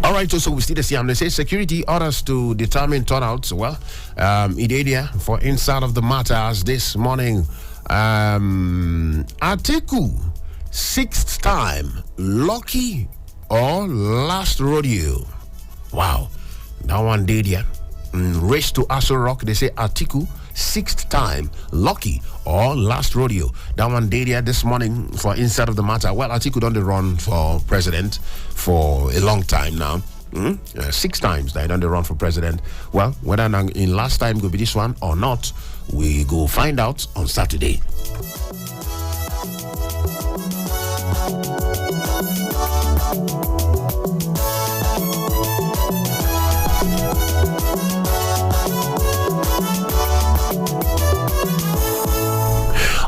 A: All right, so we see the CM. They say security orders to determine turnouts. Well, Idadia for Inside of the Matters this morning. Atiku, 6th time, lucky or last rodeo. Wow, that one day there. Race to Aso Rock. They say Atiku, 6th time, lucky or last rodeo. That one day there this morning for Inside of the Matter. Well, Atiku done the run for president for a long time now. 6 times they done the run for president. Well, whether in last time will be this one or not, we go find out on Saturday.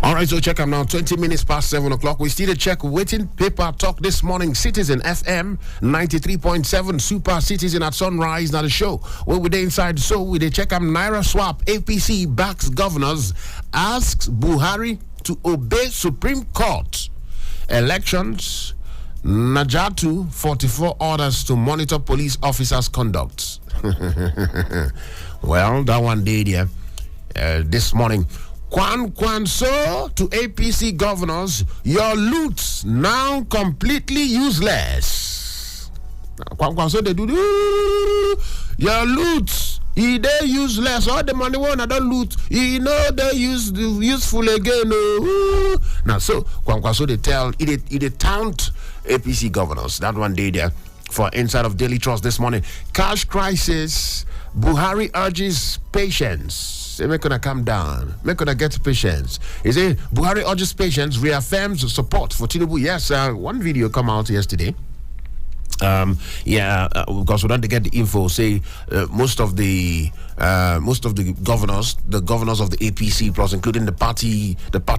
A: All right, so check them now. 20 minutes past 7 o'clock. We still check waiting paper talk this morning. Citizen FM 93.7 Super Citizen at Sunrise. Now the show where we dey inside. So we dey check them. Naira swap. APC backs governors. Asks Buhari to obey Supreme Court. Elections. Najatu 44 orders to monitor police officers' conduct. Well, that one day there this morning. So to APC governors, your loots now completely useless. So they do your loots. They useless. All the money one I don't loot. They useful again. Now so they tell it taunt APC governors. That one day there for Inside of Daily Trust this morning. Cash crisis. Buhari urges patience. Make gonna calm down. Make gonna get patience. He say Buhari urges patience, reaffirms support for Tinubu. Yes, one video come out yesterday. Because we don't get the info. Say most of the governors, of the APC, plus including the party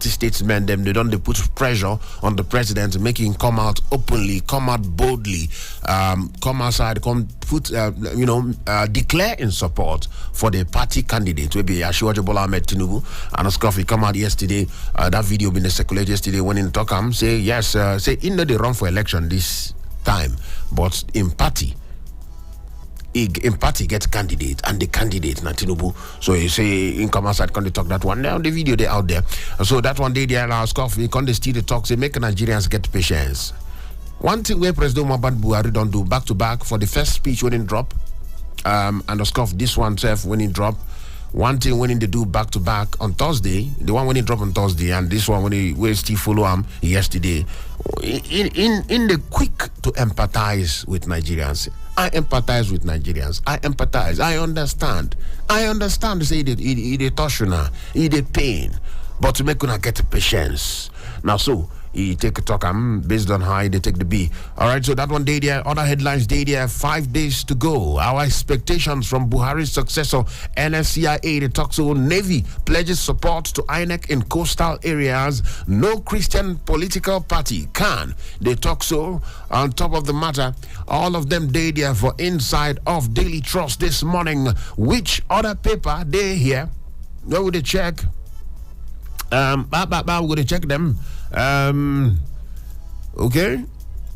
A: statesmen, they put pressure on the president, making him come out openly, come out boldly, come outside, declare in support for the party candidate. Maybe Asiwaju Bola Ahmed Tinubu. And Oscoffy come out yesterday. That video been circulated yesterday when in Tokam say yes, say in the run for election this time, but in party gets candidate, and the candidate na Tinubu. So you say in come outside, can they talk that one? Now the video they out there. So that one day they allow coffee, can they still talk, say make Nigerians get patience. One thing where President Muhammadu Buhari don't do back to back for the first speech when it drop, and Oscoff this one self when it drop. One thing when they do back to back on Thursday, the one when he drop on Thursday, and this one when he still follow him yesterday. In the quick to empathize with Nigerians. I empathize with Nigerians. I empathize. I understand. Say it touch you now, it pain, but to make you get patience. Now so. He take a talk based on how they take the B. All right, so that one day there, other headlines day there, 5 days to go. Our expectations from Buhari's successor, NSCIA, the talks on Navy, pledges support to INEC in coastal areas. No Christian political party can. They talk so on top of the matter. All of them day there for Inside of Daily Trust this morning. Which other paper they here? Where would they check? We're gonna check them. Okay.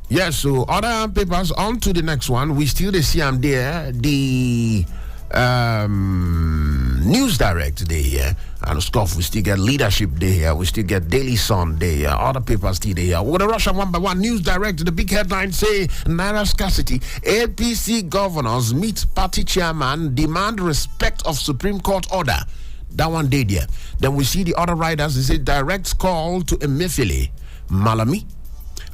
A: Yes, so other papers on to the next one. We still see them there. The News Direct Day here. And of course, we still get Leadership Day here. We still get Daily Sun Day here. Other papers still here. We're going to rush on one by one. News Direct, the big headlines say Naira scarcity. APC governors meet party chairman, demand respect of Supreme Court order. That one day there. Then we see the other riders. They say direct call to Emefiele, Malami.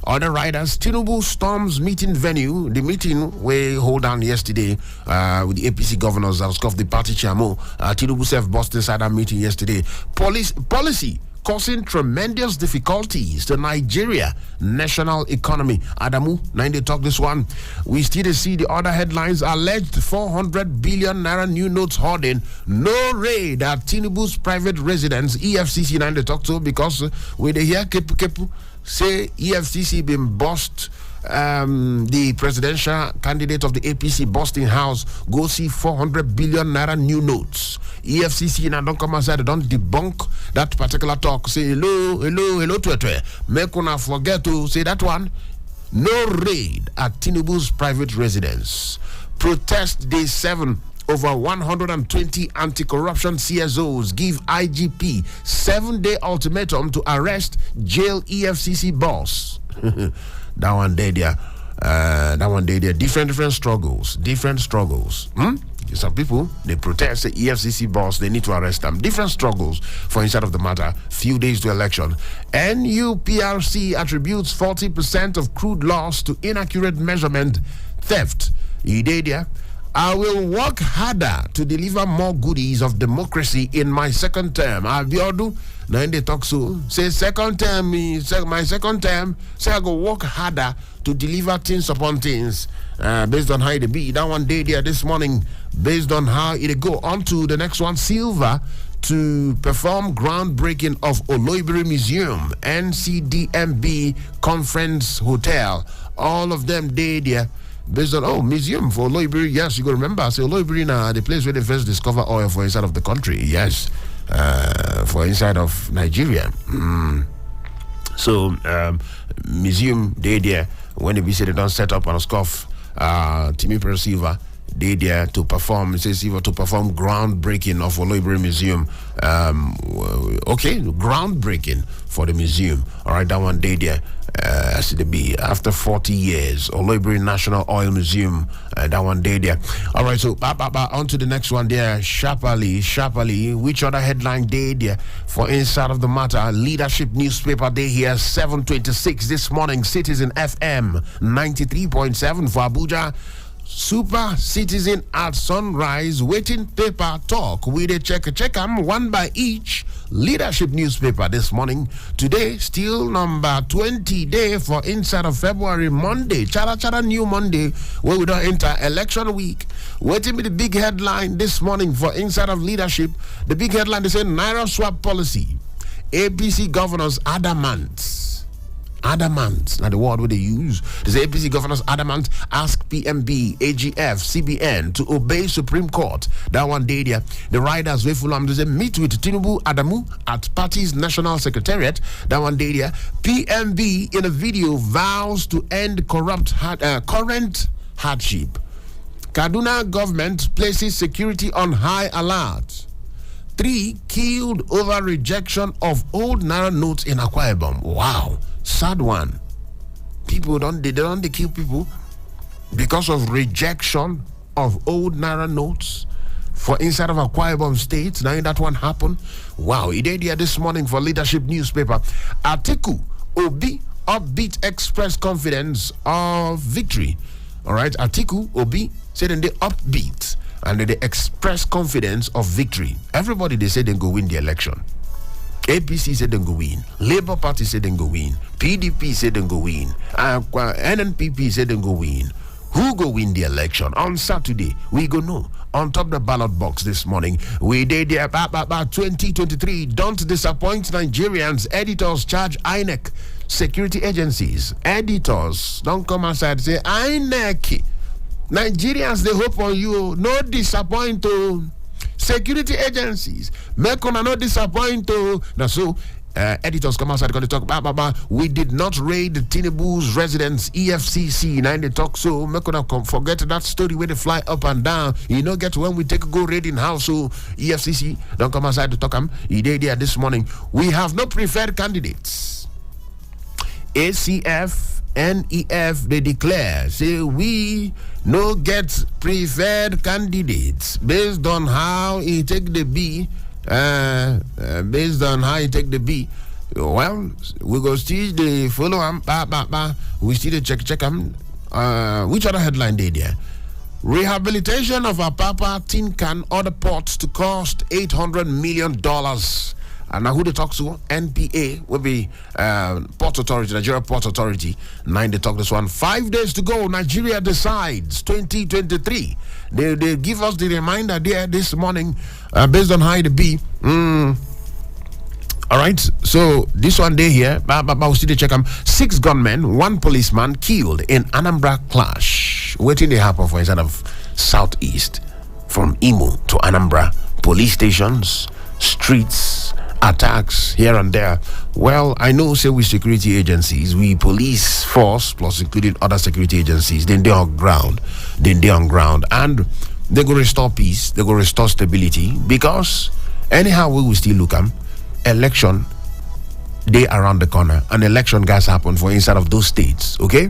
A: Other riders, Tinubu storms meeting venue. The meeting we hold down yesterday with the APC governors and of the party chairman. Tinubu self-bust inside that meeting yesterday. Policy causing tremendous difficulties to Nigeria national economy. Adamu, 90 talk this one. We still see the other headlines. Alleged 400 billion naira new notes hoarding. No raid at Tinubu's private residence. EFCC 90 talk to because we they hear kepu say EFCC been bust. The presidential candidate of the APC busting house go see 400 billion naira new notes. EFCC now don't come outside, don't debunk that particular talk. Say hello to make una forget to say that one. No raid at Tinubu's private residence. Protest day 7. Over 120 anti-corruption CSOs give IGP 7-day ultimatum to arrest, jail EFCC boss. That one day there. Different struggles. Some people, they protest the EFCC boss, they need to arrest them. Different struggles for inside of the matter. Few days to election. NUPRC attributes 40% of crude loss to inaccurate measurement theft. Idadia. I will work harder to deliver more goodies of democracy in my second term. Abiodu, now they talk so. Say my second term, say I go work harder to deliver things upon things. Based on how it be. That one day there this morning, based on how it go. On to the next one, Silver, to perform groundbreaking of Oloibiri Museum, NCDMB Conference Hotel. All of them day there. Based on museum for Oloibiri, yes, you go remember. So Oloibiri now the place where they first discover oil for inside of the country, yes, for inside of Nigeria. So museum they there when they be said they don't set up on a scuff. Timmy Perceiver they there to perform. It says to perform groundbreaking of Oloibiri Museum. Okay, groundbreaking for the museum. All right, that one day there. As it be after 40 years, Oloibiri National Oil Museum. That one day there. All right, so on to the next one there. Sharply. Which other headline day there for inside of the matter? Leadership newspaper day here 7:26 this morning. Citizen FM 93.7 for Abuja. Super Citizen at sunrise, waiting paper talk with a check 'em one by each. Leadership newspaper this morning. Today, still number 20 day for inside of February, Monday. Chara new Monday, where we don't enter election week. Waiting with the big headline this morning for inside of leadership. The big headline, they say Naira swap policy. APC governors adamant, now the word what they use. The APC governors adamant ask PMB, AGF, CBN to obey Supreme Court. That one day there, the riders way full they meet with Tinubu Adamu at party's national secretariat. That one day there, PMB in a video vows to end current hardship. Kaduna government places security on high alert. 3 killed over rejection of old Naira notes in Akwa Ibom. Wow. Sad one. People don't kill people because of rejection of old Naira notes for inside of Akwa Ibom State. Now that one happened. Wow, it did here this morning for Leadership newspaper. Atiku Obi upbeat express confidence of victory. All right, Atiku Obi said in the upbeat and they express confidence of victory. Everybody they say they go win the election. APC said they go win. Labour Party said they go win. PDP said they go win. NNPP said they go win. Who go win the election? On Saturday, we go know. On top the ballot box this morning, we did the about 2023. Don't disappoint Nigerians. Editors charge INEC. Security agencies. Editors don't come outside and say, INEC. Nigerians, they hope on you. No disappoint. Security agencies make una no disappoint. Now so editors come outside going to talk. We did not raid Tinubu's residence. EFCC. Now they talk so. Make gonna forget that story where they fly up and down. You know, get when we take a go raiding house. So EFCC don't come outside to talk. He did there this morning. We have no preferred candidates. ACF, NEF, they declare, say we no get preferred candidates based on how he take the B. Based on how he take the B. Well, we go still the follow him. We still check him. Which other headline did there? Rehabilitation of Apapa tin can order ports to cost $800 million. And now who they talk to? NPA will be Port Authority, Nigeria Port Authority. 9 they talk this one. 5 days to go. Nigeria decides 2023. They give us the reminder there this morning based on how it be. All right, so this one day here, we still check them. 6 gunmen, 1 policeman killed in Anambra clash. Waiting they happen for inside of Southeast, from Imo to Anambra. Police stations, streets, attacks here and there. Well, I know, say we security agencies, we police force plus including other security agencies, then they're on ground, and they go restore peace, they go restore stability, because anyhow we will still look at election day around the corner. An election guys happen for inside of those states. Okay,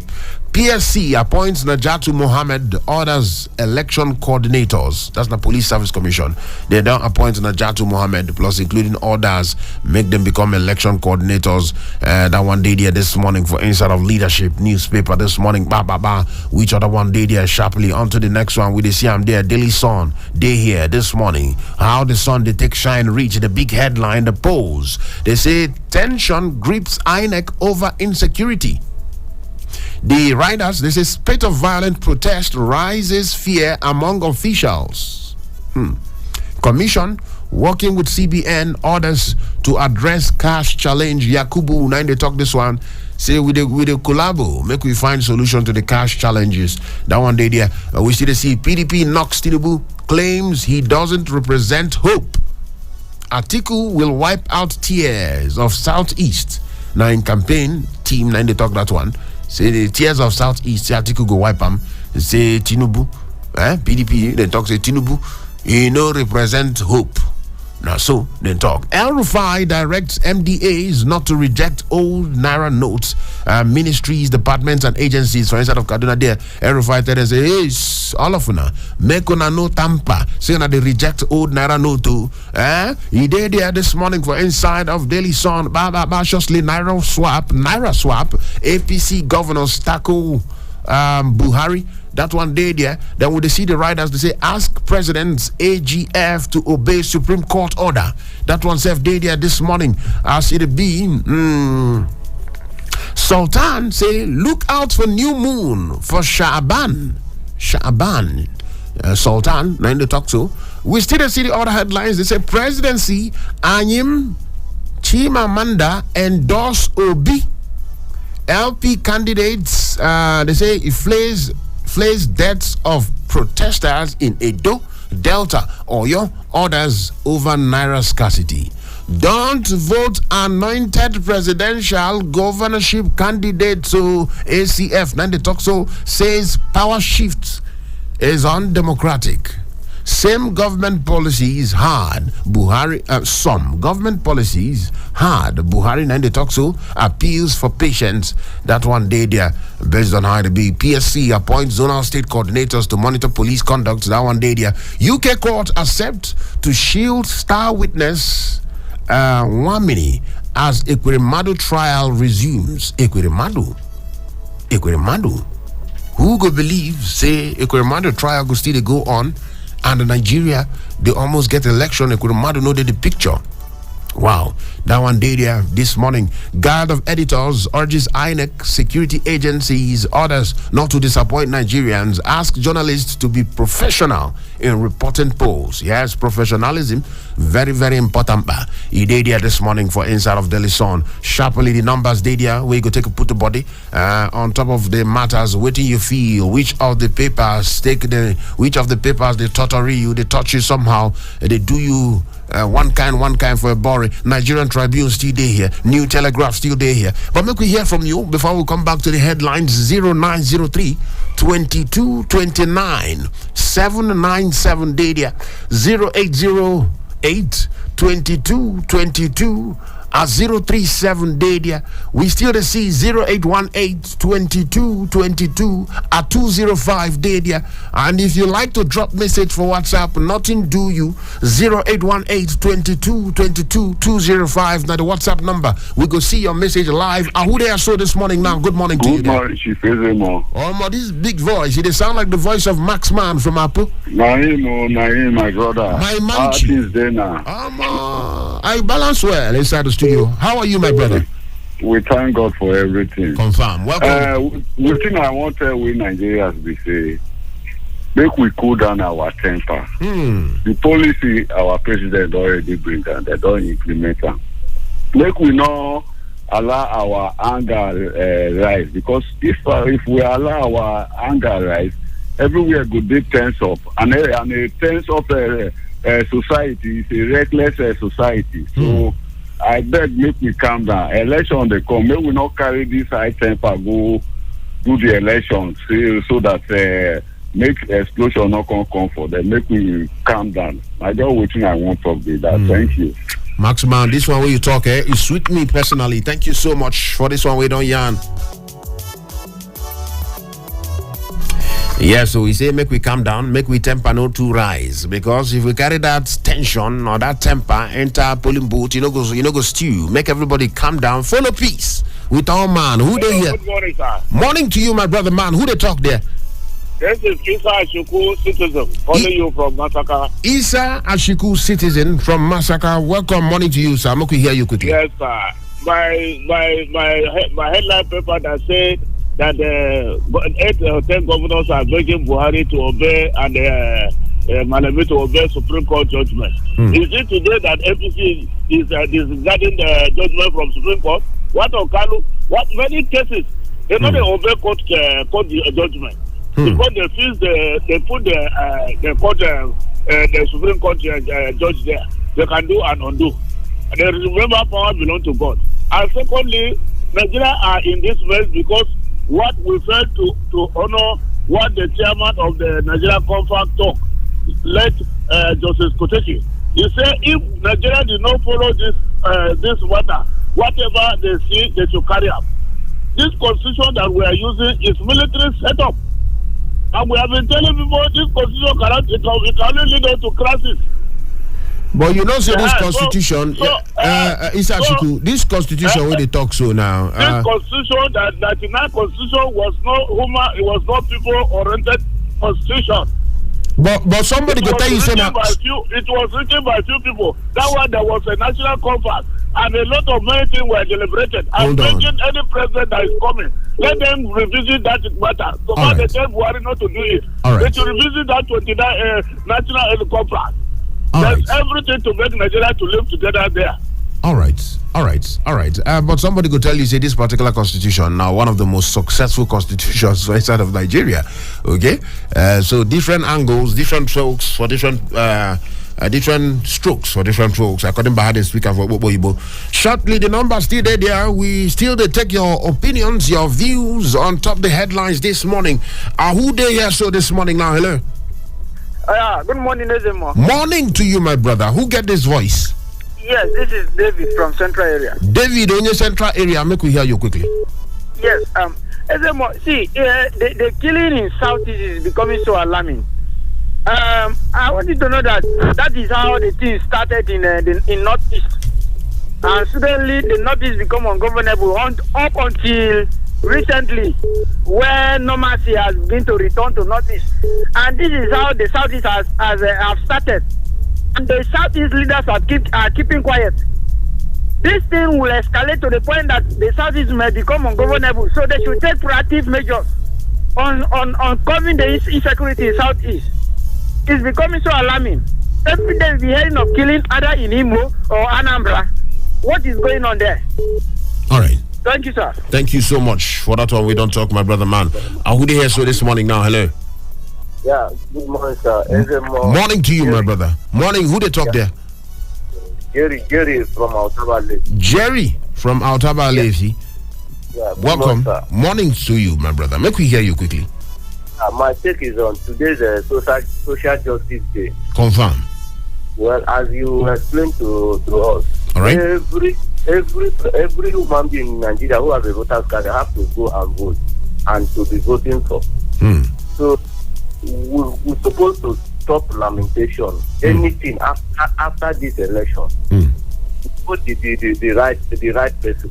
A: PSC appoints Najatu Mohammed orders election coordinators. That's the Police Service Commission. They don't appoint Najatu Mohammed plus including orders make them become election coordinators. That one day there this morning for inside of Leadership newspaper this morning. Which other one day there sharply on to the next one with the see I'm there. Daily Sun day here this morning. How the sun they take shine reach the big headline the polls. They say tension grips INEC over insecurity. The riders, they say spate of violent protest rises fear among officials. Commission working with CBN orders to address cash challenge. Yakubu 9 they talk this one. Say with the collabo, make we find solution to the cash challenges. That one day there, we see PDP knocks Tinubu, claims he doesn't represent hope. Atiku will wipe out tears of Southeast. Now in campaign team 9 they talk that one. Say the tears of Southeast, say Atiku go wipe them. Say Tinubu, PDP, they talk say Tinubu, he no represent hope. Now so, then talk. El-Rufai directs MDAs not to reject old Naira notes. Ministries, departments, and agencies for inside of Kaduna there. El-Rufai tell them, say, hey, all of una, make una no tamper. Say na they reject old Naira note too. He did there this morning for inside of Daily Sun. Shortly, Naira swap. APC governors tackle Buhari. That one day there, then when they see the riders, they say, ask President's AGF to obey Supreme Court order. That one self day there this morning. As it be, Sultan say, look out for new moon for Sha'aban. Sultan, now in the talk to. We still see the other headlines. They say, presidency, Anyim Chimamanda endorse Obi. LP candidates, they say, it flays deaths of protesters in Edo, Delta, Oyo, orders over Naira scarcity. Don't vote anointed presidential governorship candidate to ACF. Now the talk so says power shift is undemocratic. Same government policies hard. Buhari, some government policies hard. Buhari, and they talk so appeals for patience. That one day there, based on how it be. PSC appoints zonal state coordinators to monitor police conduct. That one day there. UK court accept to shield star witness Wamini as Ekweremadu trial resumes. Ekweremadu. Who go believe say Ekweremadu trial go still go on? And in Nigeria, they almost get election. They could know the picture. Wow. That one day there this morning. Guard of Editors urges INEC security agencies orders not to disappoint Nigerians. Ask journalists to be professional in reporting polls. Yes, professionalism, very, very important. He did there this morning for Inside of Daily Sun. Sharply the numbers did there where you go take a put the body on top of the matters. Waiting you feel which of the papers they torture you, they touch you somehow, they do you One kind for a boring. Nigerian Tribune still there here. New Telegraph still there here. But make we hear from you before we come back to the headlines. 0903 2229 797 Dadia 0808 2222 at 037 Dadia. We still see 0818 2222 at 205 Dadia. And if you like to drop message for WhatsApp, nothing do you 0818 2222 205. Now the WhatsApp number. We go see your message live. Who they are so this morning now? Good morning to you.
E: Good morning, Chief Ezmmuoe.
A: Oh, this big voice. They sound like the voice of Max Man from Apple.
E: Naim, my brother.
A: My man.
E: Things there now.
A: I balance well inside the studio. How are you, my brother?
E: We thank God for everything.
A: Confirm. Welcome.
E: One thing I want to tell we Nigerians be say, make we cool down our temper. The policy our president already bring and they don't implement them. Make we not allow our anger rise, because if we allow our anger rise, everywhere could be tense up, and a tense up society is a reckless society. So I beg, make me calm down. Election they come, may we not carry this high temper go do the election so that make explosion not come for them. Make me calm down. I don't waiting I want to be that. Thank you.
A: Maxman, this one where you talk, you sweet me personally. Thank you so much for this one. We don't yarn. Yeah, so we say make we calm down, make we temper no to rise, because if we carry that tension or that temper enter polling booth, you know go stew. Make everybody calm down, follow peace with our man. Who they here?
F: Good morning, sir.
A: Morning to you, my brother man. Who they talk there?
F: This is Isa Ashiku, citizen, calling you from Masaka.
A: Isa Ashiku, citizen from Masaka. Welcome, morning to you, sir. Make we hear you quickly.
F: Yes, sir. My headline paper that said that 8 or 10 governors are begging Buhari to obey and Malami to obey Supreme Court judgment. Is it today that APC is disregarding the judgment from Supreme Court? What of Kalu? What many cases they not obey court judgment because they feel they put the court the Supreme Court judge there. They can do and undo. And they remember power belongs to God. And secondly, Nigeria are in this mess because what we failed to honor what the chairman of the Nigeria Compact talk, let Justice Kotechi. He said if Nigeria did not follow this matter, whatever they see, they should carry out. This constitution that we are using is military setup. And we have been telling people this constitution it can only lead us to crisis.
A: But you know, so this constitution, this constitution where they talk so now.
F: This constitution, that 99 constitution was not human, it was not people-oriented constitution.
A: But somebody could tell you say that
F: it was written by few people. That one there was a national conference and a lot of many things were deliberated. I'm thinking any president that is coming, let them revisit that matter. So far they tell Buhari not to do it. They should revisit that 29 national conference. There's everything to make Nigeria to live together there.
A: All right. But somebody could tell you, say this particular constitution now one of the most successful constitutions inside of Nigeria. Okay, so different angles, different strokes for different strokes for different folks. According to the speaker for Bobo. Shortly, the numbers still there. We still take your opinions, your views on top the headlines this morning. Who they here so this morning now? Hello.
G: Good morning, Ezmmuoe.
A: Morning to you, my brother. Who get this voice?
G: Yes, this is David from Central Area.
A: David, on your Central Area, make we hear you quickly.
G: Yes, Ezmmuoe, see, the killing in Southeast is becoming so alarming. I want you to know that is how the thing started in Northeast. And suddenly the Northeast become ungovernable up until recently, where normalcy has been to return to Northeast. And this is how the Southeast have started. And the Southeast leaders are keeping quiet. This thing will escalate to the point that the Southeast may become ungovernable. So they should take proactive measures on covering the insecurity in Southeast. It's becoming so alarming. Every day we're hearing of killing either in Imo or Anambra. What is going on there?
A: All right.
G: Thank you, sir.
A: Thank you so much for that one. We don't talk, my brother, man. Who they here so this morning now? Hello.
H: Yeah, good morning, sir.
A: Morning to you, my brother. Morning. Who they talk there?
H: Jerry from Outaba Lake.
A: Jerry from Outaba Lake.
H: Yeah,
A: welcome. Morning to you, my brother. Make we hear you quickly.
H: My take is on today's social justice day.
A: Confirm.
H: Well, as you explained to us,
A: all right.
H: Every human being in Nigeria who has a voter's card, they have to go and vote and to be voting for. So we're supposed to stop lamentation. Anything after this election, put the right person.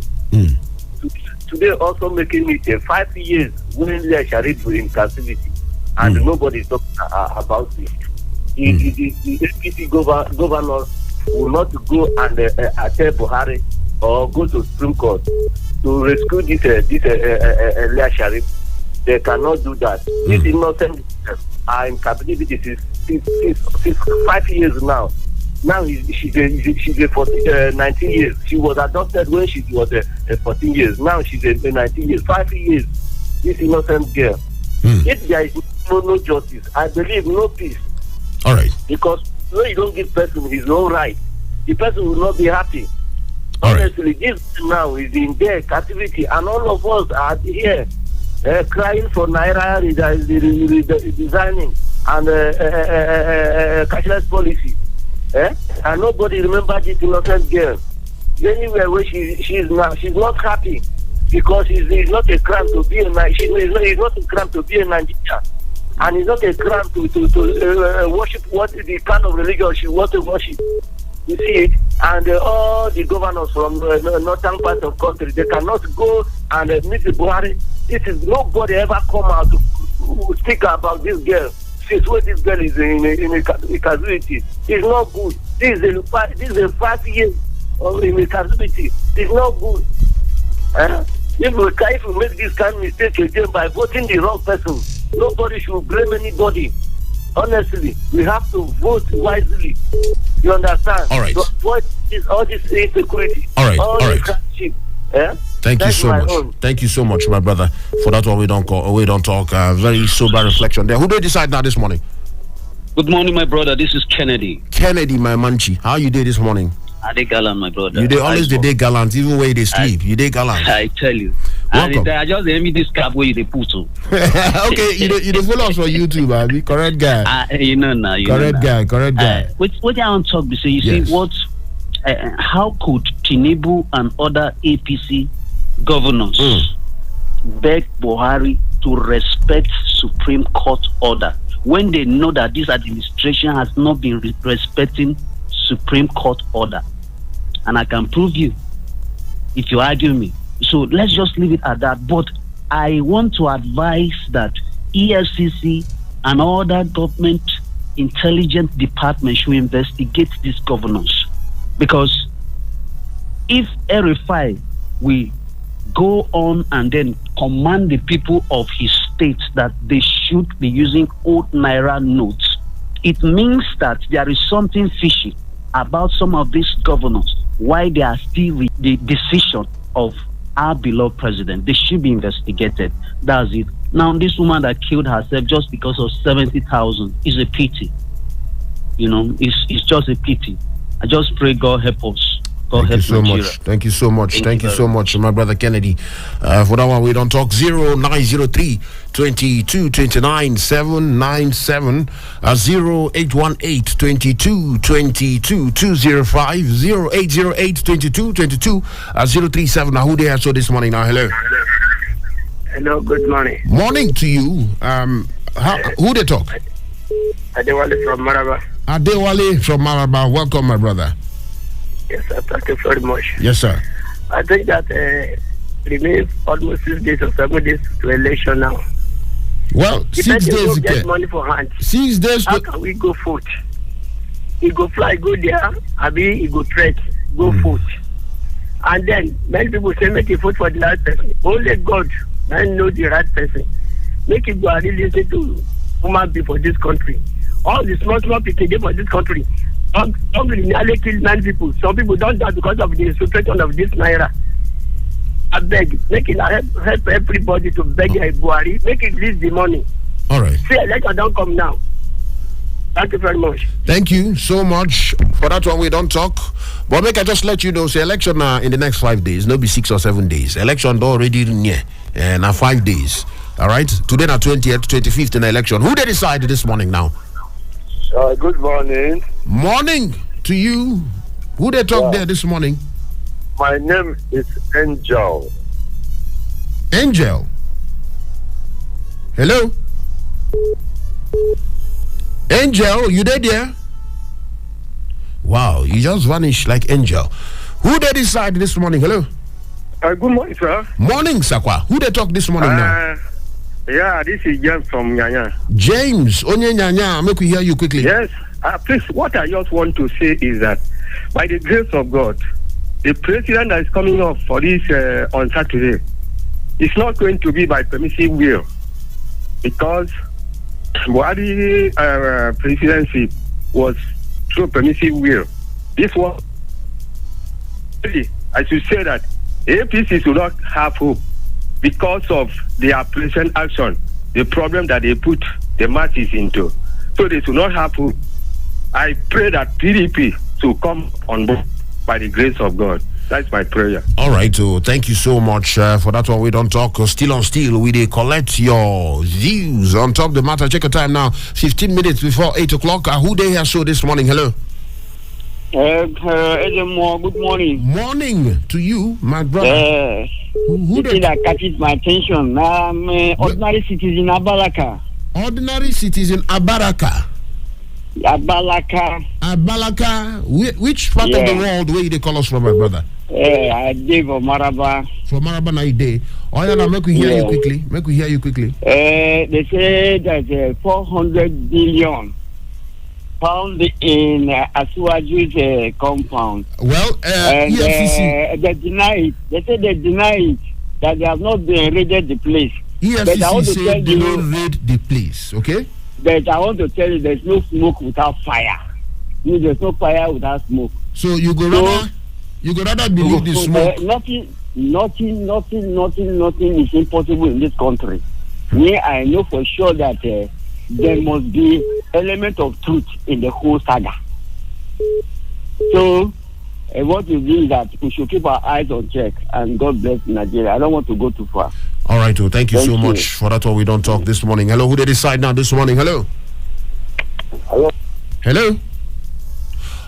H: Today also making it 5 years when they Sharif in captivity, and nobody talking about it. The APC governors will not go and tell Buhari or go to Supreme Court to rescue this Sharif. They cannot do that. These innocent are in captivity since 5 years now. Now she's 19 years. She was adopted when she was 14 years. Now she's 19 years. 5 years. This innocent girl. If there is no justice, I believe no peace.
A: All right.
H: Because when you don't give person his own right, the person will not be happy.
A: All
H: honestly, this now is in their captivity, and all of us are here crying for Naira designing and cashless policy. And nobody remembers this innocent girl. Anywhere where she is now, she's not happy because it's not a crime to be a it's not a crime to be a Nigerian, and it's not a crime to worship what the kind of religion she wants to worship. You see it, and all the governors from northern part of country, they cannot go and meet the Buhari. This is nobody ever come out to speak about this girl. Since when this girl is in a captivity, it's not good. This is a 5 years in a captivity. It's not good. If we make this kind of mistake again by voting the wrong person, nobody should blame anybody. Honestly, we have to vote wisely. You understand?
A: All right.
H: To avoid all this insecurity.
A: All right.
H: All
A: right.
H: hardship.
A: Thank you so much. Thank you so much, my brother, for that one. We don't talk. Very sober reflection there. Who do you decide now this morning?
I: Good morning, my brother. This is Kennedy.
A: Kennedy, my manchi. How you did this morning?
I: I did gallant, my brother.
A: You did always the day gallant, even when they sleep. You did gallant.
I: I tell you.
A: Welcome.
I: I just envy this cap where you put to.
A: Okay, you follow us on YouTube, baby. Correct guy.
I: You know now.
A: Correct guy.
I: What I want to talk, you
A: yes.
I: see what? How could Tinubu and other APC governors beg Buhari to respect Supreme Court order when they know that this administration has not been respecting Supreme Court order? And I can prove you if you argue me. So let's just leave it at that. But I want to advise that EFCC and other government intelligence departments should investigate these governors. Because if RFI will go on and then command the people of his state that they should be using old Naira notes, it means that there is something fishy about some of these governors, why they are still with the decision of our beloved president. They should be investigated. That's it. Now, this woman that killed herself just because of 70,000 is a pity. You know, it's just a pity. I just pray God help us. God help Nigeria.
A: Thank you so much. Thank you so much, my brother Kennedy. For that one, we don't talk 0903 22 29 797 0818 22 22 205 0808 22 22 037. Now, who they have so this morning? Now, hello.
J: Hello, good morning.
A: Morning to you. Who they talk?
J: Adewale from Maraba.
A: Adewale from Maraba. Welcome, my brother.
J: Yes, sir. Thank you very much.
A: Yes, sir.
J: I think that remains almost 6 days or 7 days to election now.
A: Well, 6 days to
J: get money for hand.
A: 6 days.
J: How can we go vote? He go fly, go there. Abi, he go trek, go vote. And then many people say make you vote for the right person. Only God man know the right person. Make it go and really listen to human being for this country. All the small people for this country. Some nearly killed 9 people. Some people don't die because of the situation of this Naira. I beg, make it help everybody to beg Buhari. Make it release the money.
A: All right.
J: See, election don't come now. Thank you very much.
A: Thank you so much for that one. We don't talk. But make I just let you know, say election in the next 5 days, no be 6 or 7 days. Election already near, now 5 days. All right. Today na 20th, 25th in the election. Who they decide this morning now?
K: Good morning.
A: Morning to you. Who they talk there this morning?
K: My name is Angel.
A: Angel. Hello. Angel, you there? Wow, you just vanished like Angel. Who they decide this morning? Hello.
K: Good morning, sir.
A: Morning, Sakwa. Who they talk this morning now?
K: Yeah, this is James from Nyanya.
A: James, Onye Nyanya, make we hear you quickly.
K: Yes, please, what I just want to say is that by the grace of God, the president that is coming up for this on Saturday is not going to be by permissive will, because Buhari presidency was through permissive will. This one, I should say that APC should not have hope because of their present action, the problem that they put the masses into. So they should not have hope. I pray that PDP should come on board by the grace of God. That's my prayer.
A: All right, so thank you so much for that one. We don't talk. Still on steel, we dey collect your views on top of the matter. Check your time now, 15 minutes before 8 o'clock. Who they here show this morning? Hello.
G: Ezmmuoe, good morning.
A: Morning to you, my brother.
G: Who that catches my attention? Ordinary citizen Abalaka.
A: Ordinary citizen Abaraka. Abalaka. Which part of the world where they call us from, my brother?
G: I gave a Maraba.
A: From Maraba na Ide. Oh yeah, now make we hear you quickly.
G: They say that 400 billion found in Asuaju's compound.
A: Well,
G: EFCC. They deny it. They say they deny it, that they have not been raided the place.
A: EFCC said they don't raid the place, okay?
G: But I want to tell you, there's no smoke without fire. There's no fire without smoke.
A: So you go rather believe the smoke.
G: Nothing is impossible in this country. I know for sure that there must be element of truth in the whole saga. So what we do is that we should keep our eyes on check, and God bless Nigeria. I don't want to go too far.
A: All right, well, thank you so much for that one. We don't talk this morning. Hello, who they decide now this morning? Hello.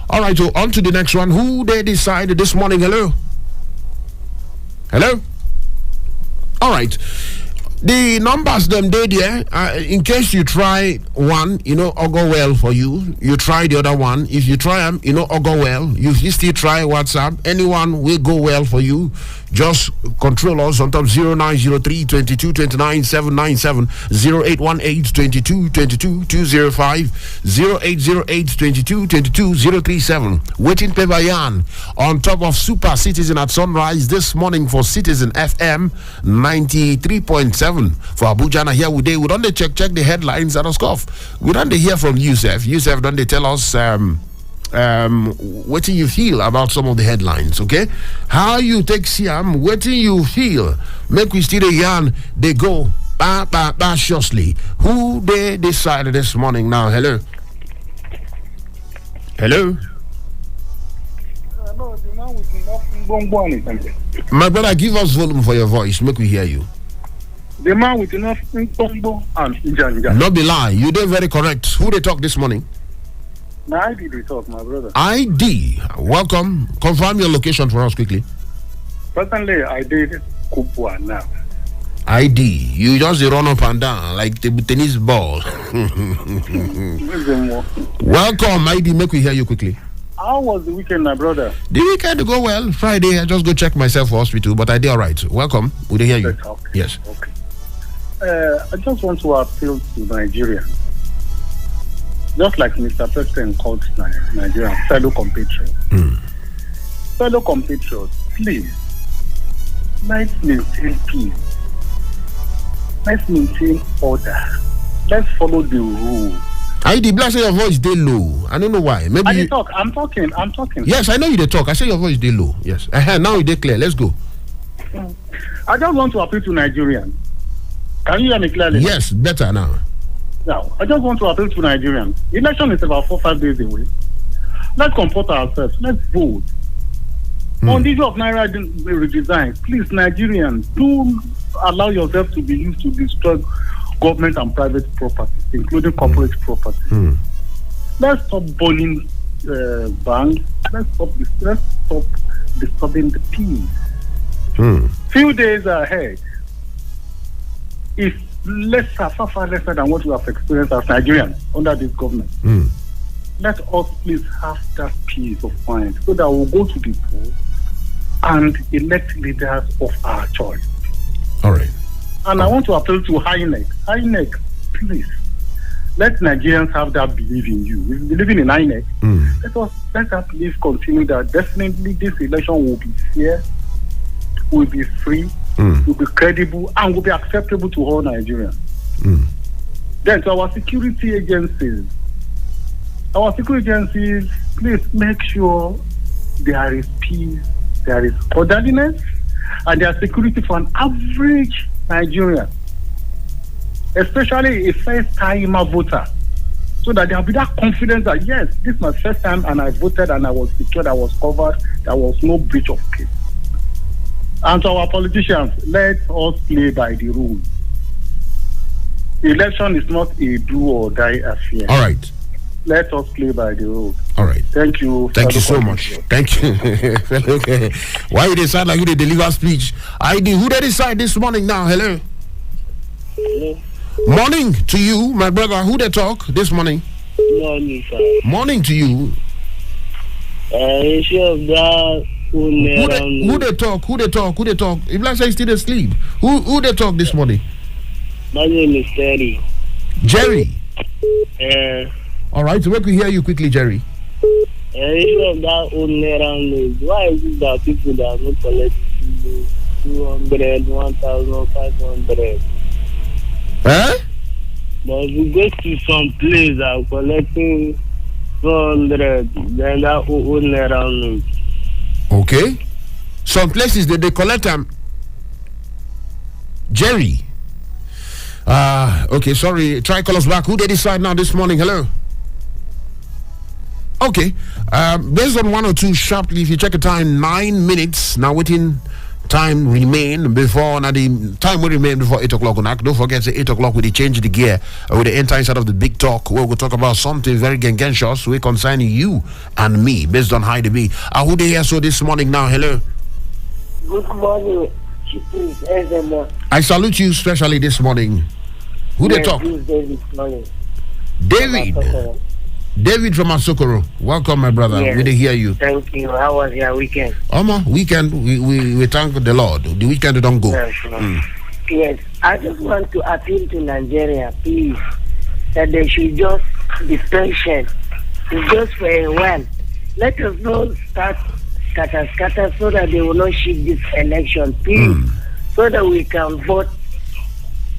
A: All right, so on to the next one. Who they decide this morning? Hello. All right. The numbers them dead here. In case you try one, or go well for you. You try the other one. If you try them, or go well. You still try WhatsApp. Anyone will go well for you. Just control us on top 0903 22 29 797 0818 22 22 205 0808 22 22 037. Waiting paper yarn on top of Super Citizen at sunrise this morning for Citizen FM 93.7 for Abuja. Now here we don't check the headlines at us off. We don't hear from Yusuf. Don't they tell us what do you feel about some of the headlines, okay? How you take Siam, what do you feel? Make we still yarn, they go shortly. Who they decided this morning now? Hello?
L: No, the man with enough
A: my brother, give us volume for your voice, make we hear you.
L: The man with enough Mbombo and Njanja.
A: Not be lying, you did very correct. Who they talk this morning?
L: Now, ID they talk, my brother.
A: ID, welcome. Confirm your location for us quickly.
L: Personally, I did Kupua now.
A: ID, you just run up and down like the tennis ball. Welcome, ID, make we hear you quickly.
L: How was the weekend, my brother?
A: The weekend go well. Friday, I just go check myself for hospital, but I did all right. Welcome. Would they hear you?
L: Okay.
A: Yes.
L: Okay. I just want to appeal to Nigeria. Just like Mr. President called Nigeria, fellow compatriots. Fellow compatriots, please, let's maintain peace. Let's maintain order. Let's follow the rules.
A: ID, bless your voice they low. I don't know why. Maybe
L: I'm talking.
A: Yes, I know you they talk. I say your voice they low. Yes. Now it they clear. Let's go.
L: I just want to appeal to Nigerians. Can you hear me clearly?
A: Yes, better now.
L: Now, I just want to appeal to Nigerians. Election is about 4-5 days away. Let's comport ourselves. Let's vote. On the issue of Naira redesign, please, Nigerians, do allow yourself to be used to destroy government and private properties, including corporate property. Let's stop burning banks. Let's stop disturbing the peace. Few days ahead is far lesser than what we have experienced as Nigerians under this government. Let us please have that peace of mind so that we'll go to the polls and elect leaders of our choice.
A: All right.
L: And I want to appeal to INEC. INEC, please, let Nigerians have that belief in you. If you believe in INEC, let that belief continue that definitely this election will be fair, will be free, will be credible, and will be acceptable to all Nigerians. Then to our security agencies, please make sure there is peace, there is orderliness, and there is security for an average Nigerian, especially a first-time voter, so that there will be that confidence that, yes, this is my first time and I voted and I was secured, I was covered, there was no breach of peace. And to our politicians, let us play by the rules. Election is not a do or die affair.
A: All right.
L: Let us play by the rules.
A: All right.
L: Thank you.
A: Thank you so much. Thank you. Okay. Why you decide like you they deliver speech? Who they decide this morning now? Hello.
M: Hello.
A: Morning to you, my brother. Who they talk this morning?
M: Morning, sir.
A: Morning to you.
M: Issue of that.
A: Who they talk? If let's say still asleep, who they talk this morning?
M: My name is Terry.
A: Jerry. All right, so we can hear you quickly, Jerry.
M: Issue of that news. Why is it that people that are not collecting 200, 1,500?
A: Huh?
M: But if you go to some place that are collecting 200, then that news.
A: Okay. Some places they collect them. Jerry. Okay, sorry. Try call us back. Who they decide now this morning? Hello. Okay. Based on 102 sharply, if you check the time, 9 minutes. Now waiting time remain before the time will remain before 8 o'clock. Don't forget at 8 o'clock we change the gear with the enter inside of the big talk where we'll talk about something very gangantious we concerning you and me based on how they be. Who they here so this morning now? Hello.
J: Good morning, Chief Ezmmuoe.
A: I salute you especially this morning. Who they talk? David from Asokoro. Welcome, my brother.
J: Yes.
A: We did hear you.
J: Thank you. How was your weekend?
A: Weekend, we thank the Lord. The weekend don't go.
J: Yes, I just want to appeal to Nigeria, please, that they should just be patient. It's just for a while. Let us not start scatter so that they will not shift this election, please, so that we can vote,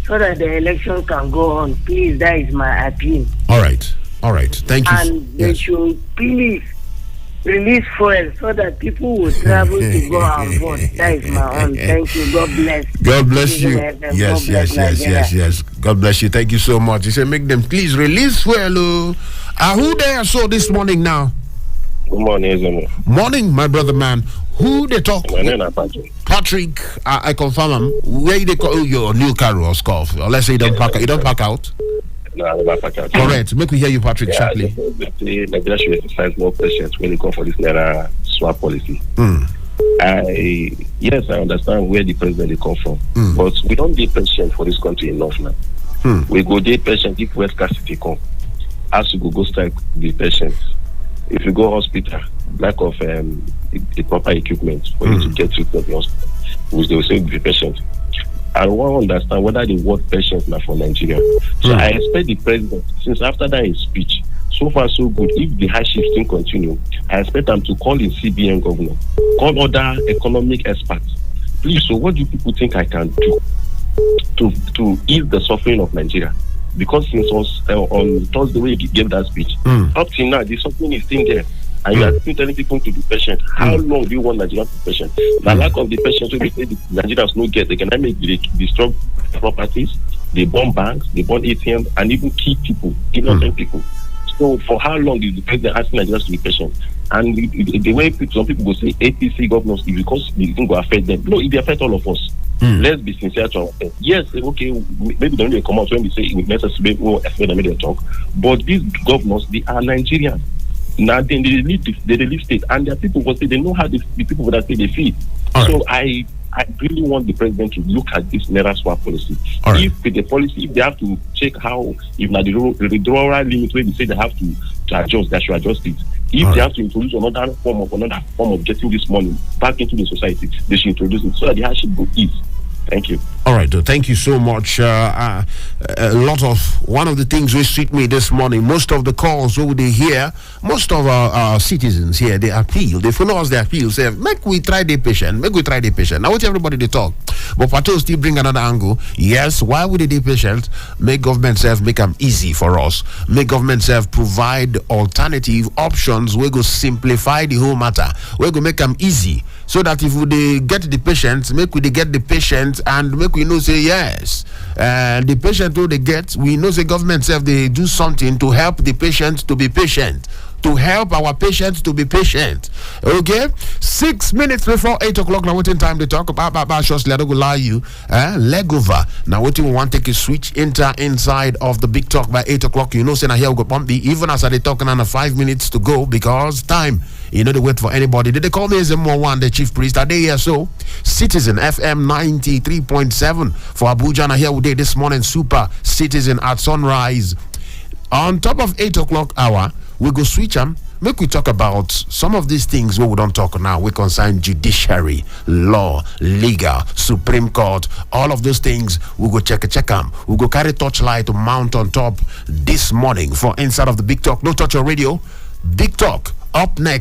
J: so that the election can go on. Please, that is my appeal.
A: All right. Thank you.
J: And they should please release fuel so that people will travel to go and vote. That is my own. Thank you. God bless.
A: God bless you. Yes. God bless you. Thank you so much. He said, make them please release fuel. Who there saw this morning now?
N: Good morning, Ezmmuoe.
A: Morning, my brother man. Who they talk?
N: My name is Patrick.
A: Patrick, I confirm him. Where they call your new car or scarf? Or let's say you don't pack out.
N: No, I never pack out.
A: Correct. Make we hear you, Patrick, sharply.
N: Nigeria should exercise more patience when they come for this Naira swap policy. Yes, I understand where the president they come from, but we don't be patient for this country enough now. We go be patient if West scarcity come. As you go strike, be patient. If you go hospital, lack of the proper equipment for you to get to the hospital, which they will say be patient. I want to understand whether the word patience now for Nigeria. So I expect the president, since after that his speech, so far so good. If the high shifting continue, I expect them to call in CBN governor, call other economic experts. Please, so what do people think I can do to ease the suffering of Nigeria? Because since on Thursday when you gave that speech, up till now the suffering is still there. And you are still telling people to be patient. How long do you want Nigeria to be patient? The lack of the patience, so they say the Nigerians no get, they can make the strong properties, They burn banks, they burn ATMs, and even kill people, innocent people. So for how long is the president asking Nigerians to be patient? And the way some people go say APC governors is because the thing will affect them. No, it will affect all of us. Let's be sincere to ourselves. Yes, okay, maybe they don't come out when we say it necessarily will affect them in talk. But these governors, they are Nigerians. Now they live state, and their people will say they know how the people that say they feel. So I really want the president to look at this naira swap policy. If the policy, if they have to check how, if now the withdrawal limit where they say they have to adjust, they should adjust it. If they have to introduce another form of getting this money back into the society, they should introduce it so that the hardship will ease. Thank you.
A: All right, thank you so much. A lot of one of the things which suit me this morning, most of the calls over they hear, most of our citizens here, they appeal, they follow us, they appeal, say, make we try the patient. Now, what everybody they talk. But Pato still bring another angle. Yes, why would they be patient? Make government self make them easy for us. Make government self provide alternative options. We go simplify the whole matter. We go make them easy. So that if they get the patient, make we they get the patient and make we know say yes. The patient who they get, we know the government self they do something to help the patient to be patient. To help our patients to be patient. Okay? 6 minutes before 8 o'clock. Now, waiting time to talk about shows. Let go lie you. Leg over. Now, waiting we want to take a switch inside of the big talk by 8 o'clock. You know, say now here we go bumpy. Even as I talking on 5 minutes to go because time. You know, they wait for anybody. Did they call me Ezmmuoe, the chief priest? Are they here? So, Citizen FM 93.7 for Abuja. Now, here we did this morning. Super Citizen at sunrise. On top of 8 o'clock hour, we go switch them. Make we talk about some of these things where we don't talk now. We concern judiciary, law, legal, Supreme Court, all of those things. We go check them. We go carry torchlight to mount on top this morning for inside of the Big Talk. No touch your radio. Big Talk up next.